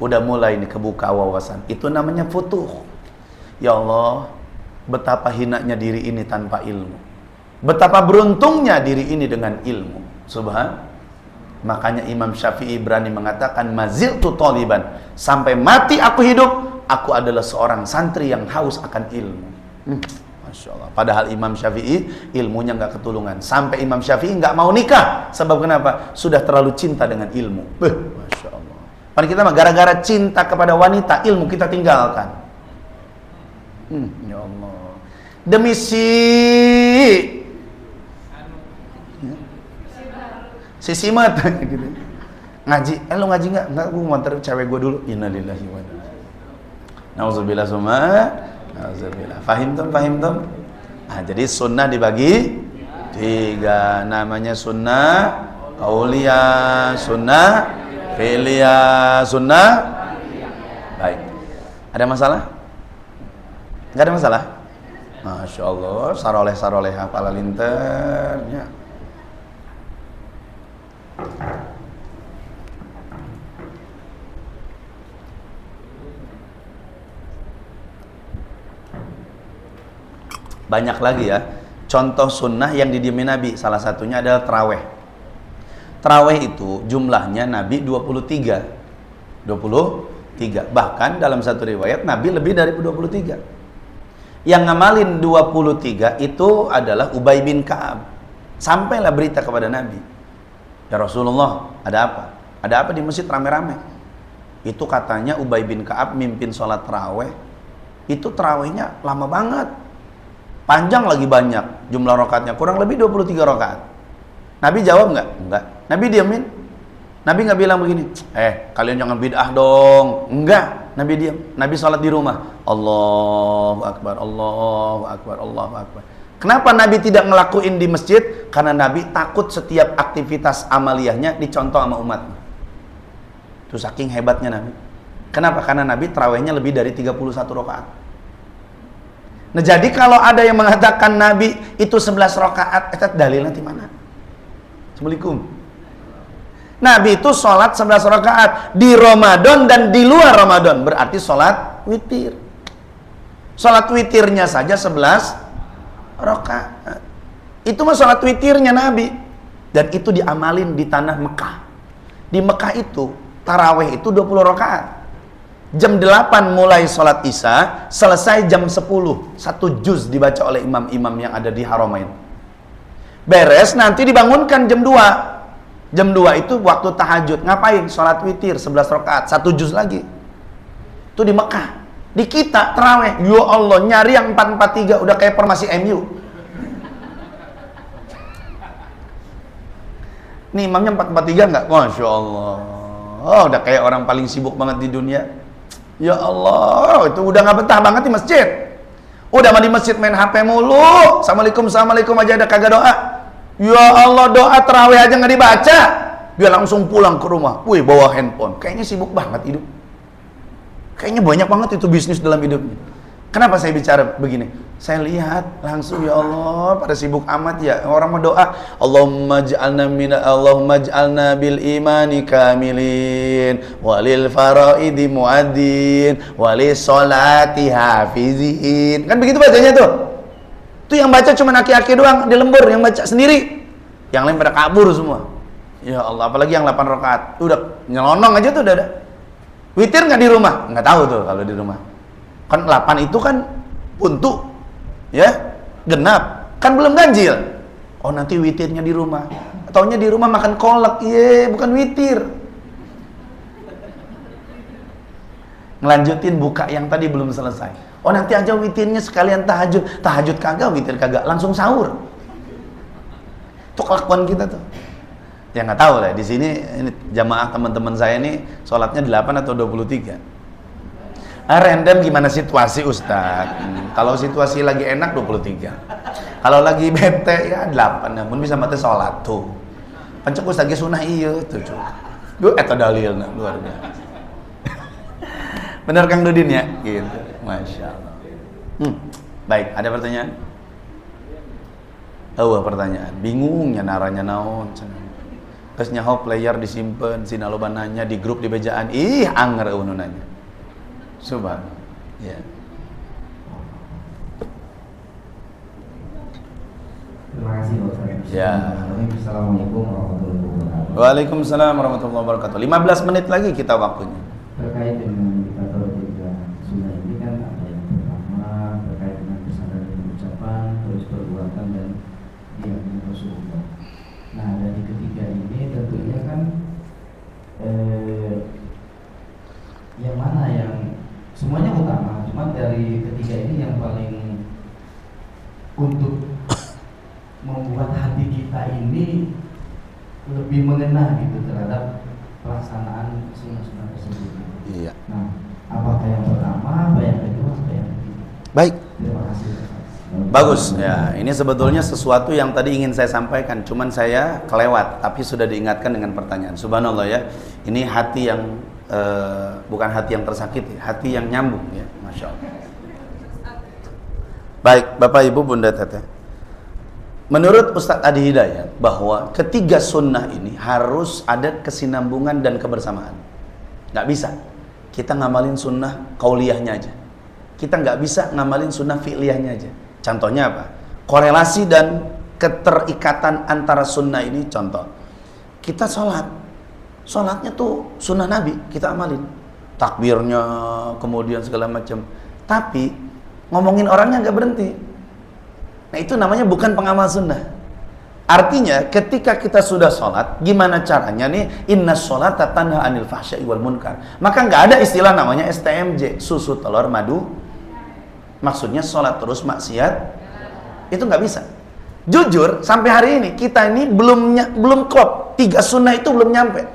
Udah mulai nih kebuka wawasan. Itu namanya futuh. Ya Allah, betapa hinanya diri ini tanpa ilmu. Betapa beruntungnya diri ini dengan ilmu. Subhan. Makanya Imam Syafi'i berani mengatakan maziltu thaliban. Sampai mati aku hidup, aku adalah seorang santri yang haus akan ilmu. Masya Allah. Padahal Imam Syafi'i ilmunya nggak ketulungan. Sampai Imam Syafi'i nggak mau nikah. Sebab kenapa? Sudah terlalu cinta dengan ilmu. Masya Allah. Pada kita mah gara-gara cinta kepada wanita, ilmu kita tinggalkan. Ya Allah. Demi si simat gitu. Ngaji, lu ngaji nggak? Nggak, gue mau nganter cewek gue dulu. Innalillahi wa inna ilaihi raji'un. Nauzubillah summa. Nauzubillah. Fahim tum? Nah, jadi sunnah dibagi 3. Namanya sunnah qauliyah, sunnah fi'liyah, sunnah. Baik. Ada masalah? Nggak ada masalah? Masya Allah, saroleh hafal linternya. Banyak lagi ya contoh sunnah yang didiemin Nabi. Salah satunya adalah taraweh. Taraweh itu jumlahnya Nabi 23. Bahkan dalam satu riwayat Nabi lebih dari 23. Yang ngamalin 23 itu adalah Ubay bin Ka'ab. Sampailah berita kepada Nabi, ya Rasulullah, ada apa? Ada apa di masjid rame-rame? Itu katanya Ubay bin Ka'ab mimpin sholat taraweh. Itu tarawehnya lama banget, panjang lagi, banyak jumlah rakaatnya, kurang lebih 23 rakaat. Nabi jawab nggak? Enggak. Nabi diamin. Nabi nggak bilang begini, kalian jangan bid'ah dong. Enggak. Nabi diam. Nabi sholat di rumah. Allahu Akbar, Allahu Akbar, Allahu Akbar. Kenapa Nabi tidak ngelakuin di masjid? Karena Nabi takut setiap aktivitas amaliyahnya dicontoh sama umatnya. Itu saking hebatnya Nabi. Kenapa? Karena Nabi tarawihnya lebih dari 31 rakaat. Nah, jadi kalau ada yang mengatakan Nabi itu 11 rakaat, itu dalilnya di mana? Assalamualaikum. Nabi itu sholat 11 rakaat di Ramadan dan di luar Ramadan, berarti sholat witir. Sholat witirnya saja 11 rakaat. Itu mah sholat witirnya Nabi. Dan itu diamalin di tanah Mekah. Di Mekah itu taraweh itu 20 rakaat. Jam 8 mulai sholat isya, selesai jam 10. 1 juz dibaca oleh imam-imam yang ada di Haramain. Beres, nanti dibangunkan jam 2. Jam 2 itu waktu tahajud. Ngapain? Sholat witir 11 rakaat, 1 juz lagi. Itu di Mekah. Di kita terawih, ya Allah, nyari yang 443 udah kayak formasi MU. Nih imamnya 443 enggak? Masya Allah. Oh, udah kayak orang paling sibuk banget di dunia. Ya Allah, itu udah nggak betah banget di masjid. Udah mah di masjid main HP mulu. Assalamualaikum aja ada kagak doa. Ya Allah, doa terawih aja nggak dibaca. Dia langsung pulang ke rumah. Wih, bawa handphone. Kayaknya sibuk banget hidup. Kayaknya banyak banget itu bisnis dalam hidupnya. Kenapa saya bicara begini? Saya lihat langsung, ya Allah, pada sibuk amat ya. Orang mau doa, Allahumma ij'alna bil imani kamilin, walil faraidi muadzin, walis sholati hafizin. Kan begitu bacanya tuh. Itu yang baca cuma aki-aki doang di lembur, yang baca sendiri. Yang lain pada kabur semua. Ya Allah, apalagi yang 8 rakaat. Udah nyelonong aja tuh udah ada. Witir nggak di rumah? Nggak tahu tuh kalau di rumah. Kan 8 itu kan buntu, ya, genap, kan belum ganjil. Oh, nanti witirnya di rumah. Taunya di rumah makan kolak, iya, bukan witir. Ngelanjutin buka yang tadi belum selesai. Oh, nanti aja witirnya sekalian tahajud. Tahajud kagak, witir kagak, langsung sahur. Itu kelakuan kita tuh. Ya nggak tahu lah. Di sini ini jamaah teman-teman saya ini sholatnya 8 atau 23. Random gimana situasi Ustaz. Kalau situasi lagi enak 23. Kalau lagi bete ya 8. Namun bisa mati sholat tuh. Pancek Ustaz ge sunah iya tuh. Duh eta dalilna luar biasa. Bener Kang Dudin ya? Gitu. Masya Allah. Baik, ada pertanyaan? Oh, pertanyaan. Bingungnya naranya naon. Terus nyaho player disimpen, sinaloba nanya di grup di bejaan. Ih, anger eueuh nanya. Subhanallah. Ya. Terima kasih Ustaz. Ya. Assalamualaikum warahmatullahi wabarakatuh. Waalaikumsalam warahmatullahi wabarakatuh. 15 menit lagi kita waktunya. Terkait dengan indikator tiga sunnah ini kan ada yang pertama terkait dengan kesadaran ucapan, terus perbuatan dan keyakinan Rasulullah. Nah, dari ketiga ini tentunya kan yang mana yang semuanya utama, cuma dari ketiga ini yang paling untuk membuat hati kita ini lebih mengena gitu terhadap pelaksanaan sunnah-sunnah tersebut. Iya. Nah, apakah yang pertama, apa yang kedua, apa yang ketiga? Baik. Terima kasih. Bagus. Ya, ini sebetulnya sesuatu yang tadi ingin saya sampaikan, cuman saya kelewat, tapi sudah diingatkan dengan pertanyaan. Subhanallah ya. Ini hati yang bukan hati yang tersakiti, hati yang nyambung ya, Masya Allah. Baik, Bapak Ibu Bunda Teteh, menurut Ustadz Adi Hidayat bahwa ketiga sunnah ini harus ada kesinambungan dan kebersamaan. Nggak bisa kita ngamalin sunnah kauliyahnya aja, kita nggak bisa ngamalin sunnah fi'liyahnya aja. Contohnya apa? Korelasi dan keterikatan antara sunnah ini. Contoh, kita sholatnya tuh sunnah Nabi, kita amalin takbirnya, kemudian segala macam, tapi ngomongin orangnya nggak berhenti. Nah, itu namanya bukan pengamal sunnah. Artinya ketika kita sudah sholat, gimana caranya nih? Inna sholata tanha anil fahsya'i wal munkar. Maka nggak ada istilah namanya STMJ, susu telur madu. Maksudnya sholat terus maksiat, itu nggak bisa. Jujur sampai hari ini kita ini belum klop. 3 sunnah itu belum nyampe.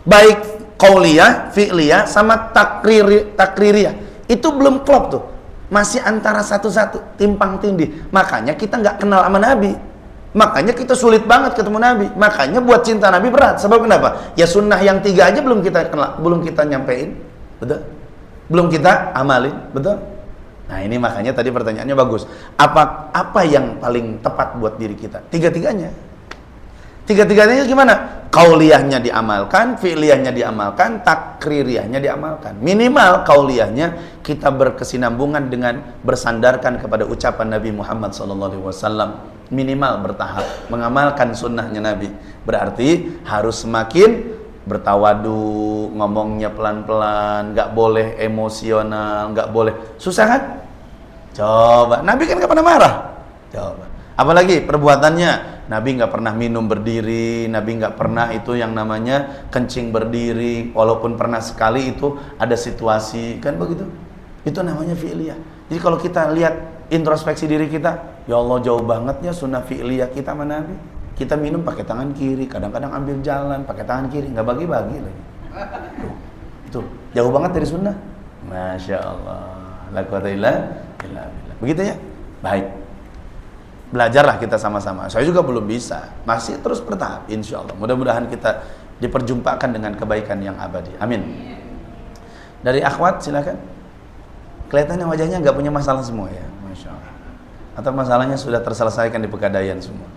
Baik qauliyah, fi'liyah, sama takririyah. Itu belum klop tuh. Masih antara satu-satu, timpang tindih. Makanya kita nggak kenal sama Nabi. Makanya kita sulit banget ketemu Nabi. Makanya buat cinta Nabi berat. Sebab kenapa? Ya sunnah yang 3 aja belum kita kenal, belum kita nyampein. Betul? Belum kita amalin. Betul? Nah, ini makanya tadi pertanyaannya bagus. Apa yang paling tepat buat diri kita? Tiga-tiganya gimana? Qauliyahnya diamalkan, fi'liyahnya diamalkan, takririyahnya diamalkan. Minimal qauliyahnya kita berkesinambungan dengan bersandarkan kepada ucapan Nabi Muhammad SAW. Minimal bertahap mengamalkan sunnahnya Nabi. Berarti harus semakin bertawadu, ngomongnya pelan-pelan, nggak boleh emosional, nggak boleh susah kan? Coba, Nabi kan nggak pernah marah. Coba, apalagi perbuatannya. Nabi nggak pernah minum berdiri, Nabi nggak pernah itu yang namanya kencing berdiri, walaupun pernah sekali itu ada situasi, kan begitu. Itu namanya fi'liyah. Jadi kalau kita lihat introspeksi diri kita, ya Allah jauh banget ya sunnah fi'liyah kita sama Nabi. Kita minum pakai tangan kiri, kadang-kadang ambil jalan pakai tangan kiri, nggak bagi-bagi lagi. Itu jauh banget dari sunnah. Masya Allah. La quwwata illa billah. Begitu ya? Baik. Belajarlah kita sama-sama. Saya juga belum bisa. Masih terus bertahap, insya Allah. Mudah-mudahan kita diperjumpakan dengan kebaikan yang abadi. Amin. Dari akhwat silakan. Kelihatannya wajahnya nggak punya masalah semua ya, Masya Allah. Atau masalahnya sudah terselesaikan di Pegadaian semua.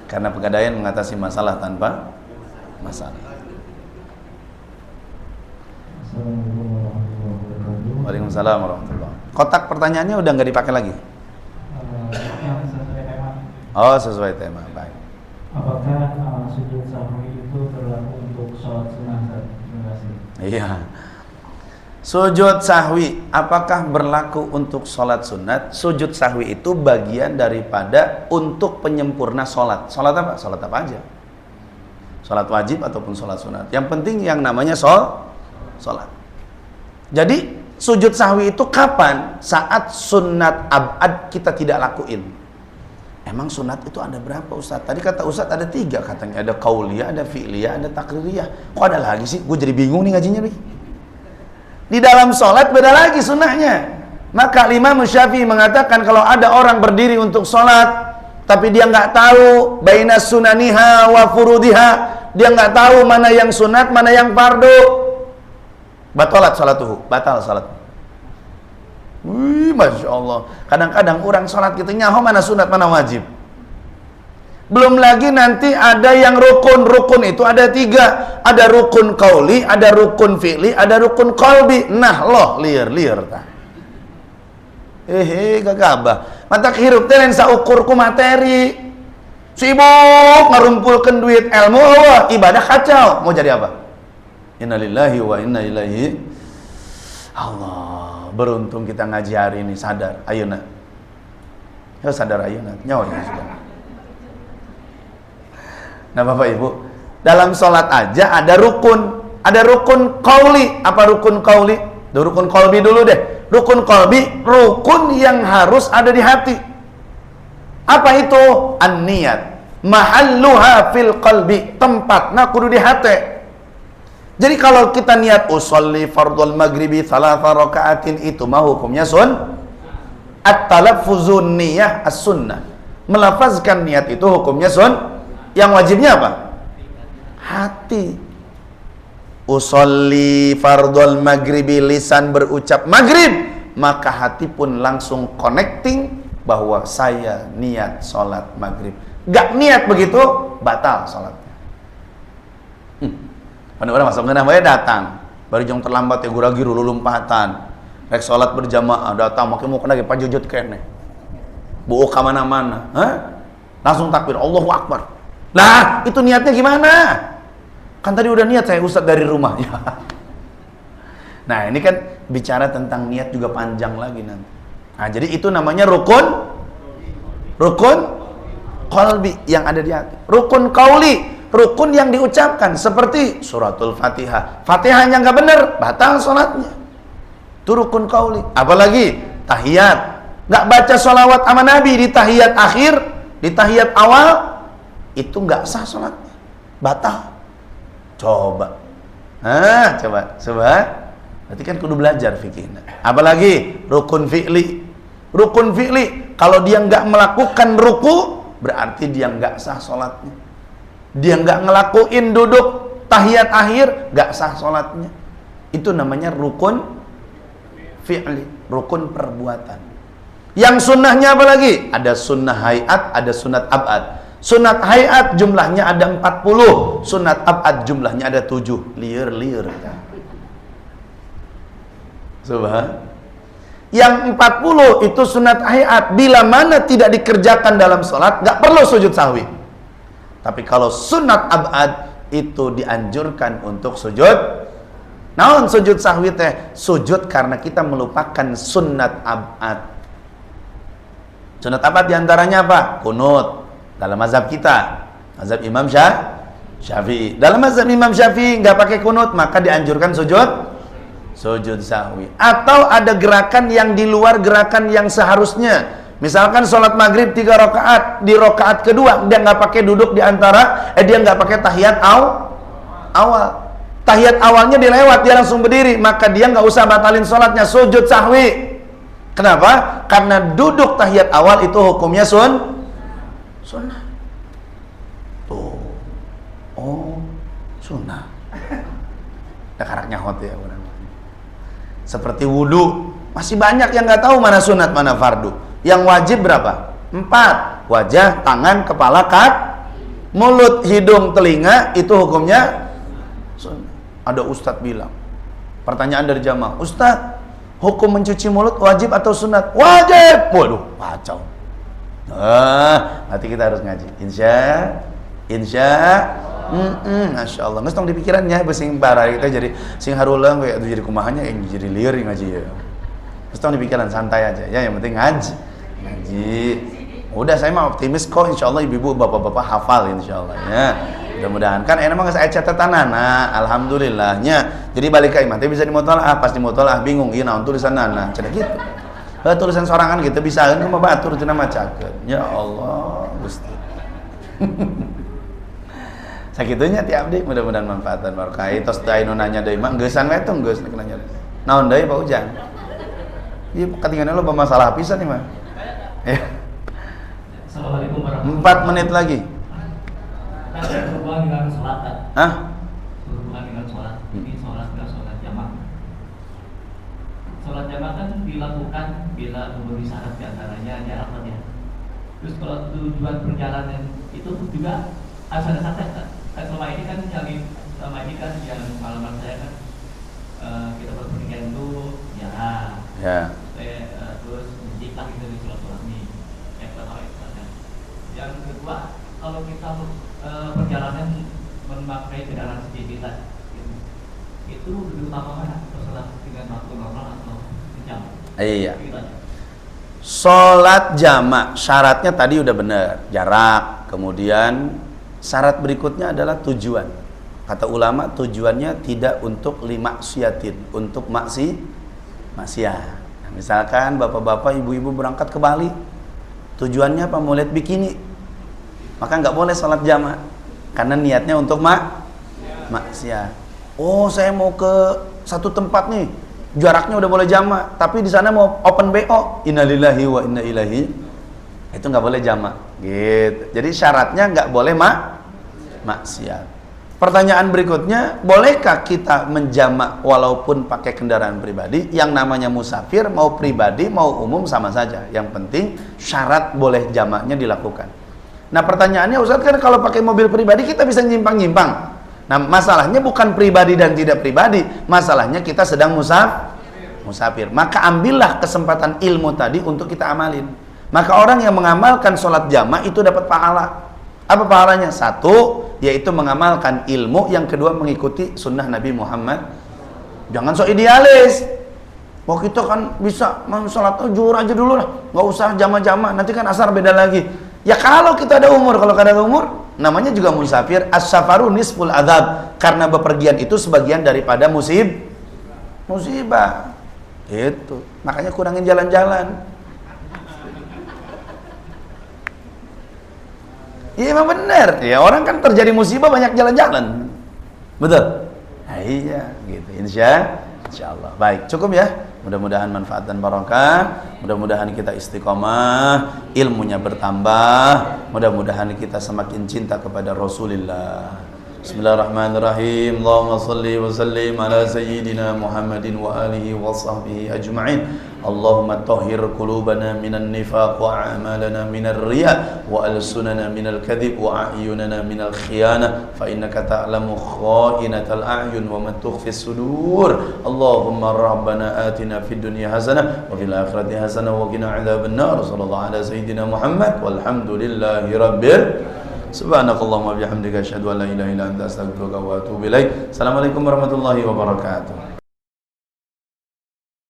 Karena Pegadaian mengatasi masalah tanpa masalah. Waalaikumsalam warahmatullahi wabarakatuh. Kotak pertanyaannya udah nggak dipakai lagi? Yang sesuai tema. Oh, sesuai tema. Baik. Apakah sujud sahwi itu berlaku untuk sholat sunnah? Terima kasih. Iya. Sujud sahwi apakah berlaku untuk sholat sunat? Sujud sahwi itu bagian daripada untuk penyempurna sholat. Sholat apa? Sholat apa aja? Sholat wajib ataupun sholat sunat. Yang penting yang namanya sholat. Jadi sujud sahwi itu kapan? Saat sunat abad kita tidak lakuin. Emang sunat itu ada berapa Ustaz? Tadi kata Ustaz ada 3 katanya. Ada qauliyah, ada fi'liyah, ada takririah. Kok ada lagi sih? Gue jadi bingung nih ngajinya nih. Di dalam sholat beda lagi sunnahnya. Maka Imam Syafi'i mengatakan kalau ada orang berdiri untuk sholat tapi dia nggak tahu baina sunaniha wa furudiha, dia nggak tahu mana yang sunat mana yang fardu, batalat salatuhu, batal salat. Wih, Masya Allah. Kadang-kadang orang sholat gitu nyaho mana sunat mana wajib. Belum lagi nanti ada yang rukun itu ada 3. Ada rukun qauli, ada rukun fi'li, ada rukun qalbi. Nah loh, liar ta. Gagabah. Mata kehirup teh lain saukurku materi. Sibuk ngarumpulkeun duit ilmu, wah, ibadah kacau. Mau jadi apa? Innalillahi wa inna ilaihi. Allah, beruntung kita ngaji hari ini sadar. Ayeuna. Ya sadar ayeuna. Nyawa ya sudah. Nah Bapak Ibu, dalam sholat aja ada rukun qauli. Apa rukun qauli? Rukun qalbi dulu deh. Rukun qalbi, rukun yang harus ada di hati. Apa itu? An-niyat. Mahalluha fil qalbi, tempatnya kudu di hati. Jadi kalau kita niat usolli fardhul maghribi 3 rakaatin, itu mah hukumnya at-talaffuzun niyah as-sunnah. Melafazkan niat itu hukumnya Yang wajibnya apa? Hati. Usolli fardhul maghribi, lisan berucap maghrib, maka hati pun langsung connecting bahwa saya niat sholat maghrib. Gak niat begitu, batal sholatnya. Pada-pada masuk ngenah bae datang, baru jong terlambat ya gura-giru lulumpatan. Rek sholat berjamaah datang makin mau kena ge pajujut keneh. Buuk ka mana-mana, langsung takbir Allahu Akbar. Nah, itu niatnya gimana? Kan tadi udah niat saya Ustaz dari rumah. Nah, ini kan bicara tentang niat juga panjang lagi nanti. Nah, jadi itu namanya rukun qalbi yang ada di hati. Rukun qauli, rukun yang diucapkan seperti suratul Fatihah. Fatihahnya nggak benar, batal sholatnya. Itu rukun qauli. Apalagi tahiyat. Nggak baca sholawat sama Nabi di tahiyat akhir, di tahiyat awal, itu nggak sah sholatnya, batal. Coba, berarti kan kudu belajar fikih. Apalagi rukun fi'li, kalau dia nggak melakukan ruku, berarti dia nggak sah sholatnya. Dia nggak ngelakuin duduk tahiyat akhir, nggak sah sholatnya. Itu namanya rukun fi'li, rukun perbuatan. Yang sunnahnya apa lagi? Ada sunnah hayat, ada sunat abad. Sunat hayat jumlahnya ada 40, sunat abad jumlahnya ada 7. Liar. Subhan. Yang 40 itu sunat hayat, bila mana tidak dikerjakan dalam sholat, nggak perlu sujud sahwi. Tapi kalau sunat abad itu dianjurkan untuk sujud. Naon sujud sahwi teh? Sujud karena kita melupakan sunat abad. Sunat abad diantaranya apa? Kunut. Dalam mazhab kita, mazhab Imam Syafi'i. Dalam mazhab Imam Syafi'i nggak pakai kunut, maka dianjurkan sujud sujud sahwi. Atau ada gerakan yang di luar gerakan yang seharusnya. Misalkan sholat maghrib 3 rakaat, di rakaat kedua dia nggak pakai duduk di antara, dia nggak pakai tahiyat awal. Tahiyat awalnya dilewat, dia langsung berdiri, maka dia nggak usah batalin sholatnya, sujud sahwi. Kenapa? Karena duduk tahiyat awal itu hukumnya sunnah. Tuh, oh sunnah. Ada karaknya hot ya. Seperti wudhu, masih banyak yang nggak tahu mana sunat mana fardu. Yang wajib berapa? 4. Wajah, tangan, kepala, mulut, hidung, telinga, itu hukumnya sunnah. Ada ustadz bilang, pertanyaan dari jamaah, ustadz, hukum mencuci mulut wajib atau sunat? Wajib. Waduh, kacau. Nanti kita harus ngaji. Masya Allah. Nggak tong di pikirannya, besing bara kita jadi sing harulang kayak itu jadi kumahannya yang jadi liar ngaji ya. Nggak tong di pikiran, santai aja ya. Yang penting ngaji. Udah saya mah optimis kok, insya Allah ibu-ibu bapak-bapak hafal insya Allah ya. Mudah-mudahan kan emang saya catatan nana, alhamdulillahnya. Jadi balik ke imam, bisa dimutolaah, pas dimutolaah bingung, iya naon tulisan nana, cina gitu. Tulisan sorangan gitu bisa kan cuma batur cina macakeun. Ya Allah, Gusti. Sakitunya ti abdi, mudah-mudahan manfaatan barokah. Tos teh anu nanya deui mah geusan we tong geus nanya. Naon deui Pak Ujang? Ieu katinganna lo masalah pisan nih mah. Ya. Assalamualaikum warahmatullahi 4 menit lagi. Berhubungan dengan sholat kan? Hah? Berhubungan dengan sholat. Ini sholat jamak. Sholat jamak kan dilakukan bila memenuhi syarat diantaranya jarak ya. Terus kalau tujuan perjalanan itu juga harus ada syarat kan? Selama ini kan yang pengalaman saya kan kita berpergian itu ya. Terus menjiplak itu di sholat ini. Yang pertama itu kan. Yang kedua, kalau kita perjalanan memakai kendaraan sendiri itu lebih utama mana? Sholat dengan waktu normal atau jam? Iya. Sholat jamak syaratnya tadi udah benar, jarak. Kemudian syarat berikutnya adalah tujuan. Kata ulama tujuannya tidak untuk limaksiatin, untuk maksiat. Nah, misalkan bapak-bapak, ibu-ibu berangkat ke Bali, tujuannya apa? Mau lihat bikini, maka nggak boleh sholat jamak karena niatnya untuk maksiat. Oh, saya mau ke satu tempat nih, jaraknya udah boleh jamak, tapi di sana mau open BO, innalillahi wa inna ilaihi, itu nggak boleh jamak. Gitu. Jadi syaratnya nggak boleh maksiat. Pertanyaan berikutnya, bolehkah kita menjamak walaupun pakai kendaraan pribadi? Yang namanya musafir, mau pribadi mau umum sama saja. Yang penting syarat boleh jamaknya dilakukan. Nah pertanyaannya, Ustaz, kan kalau pakai mobil pribadi kita bisa nyimpang-nyimpang. Nah masalahnya bukan pribadi dan tidak pribadi, masalahnya kita sedang musafir. Maka ambillah kesempatan ilmu tadi untuk kita amalin. Maka orang yang mengamalkan sholat jamak itu dapat pahala. Apa pahalanya? 1, yaitu mengamalkan ilmu. Yang kedua, mengikuti sunnah Nabi Muhammad. Jangan so idealis. Mau kita kan bisa sholat zuhur aja dulu lah, nggak usah jama-jama, nanti kan asar beda lagi. Ya kalau kita ada umur, kalau kada ada umur, namanya juga musafir. As-safaru nisful adzab, karena bepergian itu sebagian daripada musibah. Itu makanya kurangin jalan-jalan. Iya emang benar. Ya orang kan terjadi musibah banyak jalan-jalan. Betul? Nah, iya gitu. Insya Allah. Baik, cukup ya. Mudah-mudahan manfaat dan barokah. Mudah-mudahan kita istiqomah, ilmunya bertambah. Mudah-mudahan kita semakin cinta kepada Rasulullah. Bismillahirrahmanirrahim. Allahumma salli wa sallim ala sayyidina Muhammadin wa alihi wa sahbihi ajma'in. Allahumma tahhir qulubana minan nifaq wa a'malana minar riya wa alsunana minal kadhib wa a'yunana minal khiyanah fa innaka ta'lamu kha'inatal a'yun wa ma tukhfis sudur. Allahumma rabbana atina fid dunya hasanah wa fil akhirati hasanah wa qina adzabannar. Sallallahu ala sayyidina Muhammad walhamdulillahi rabbil subhanakallahumma bihamdika asyhadu an la ilaha illa anta astaghfiruka wa atubu ilaik. Assalamualaikum warahmatullahi wabarakatuh.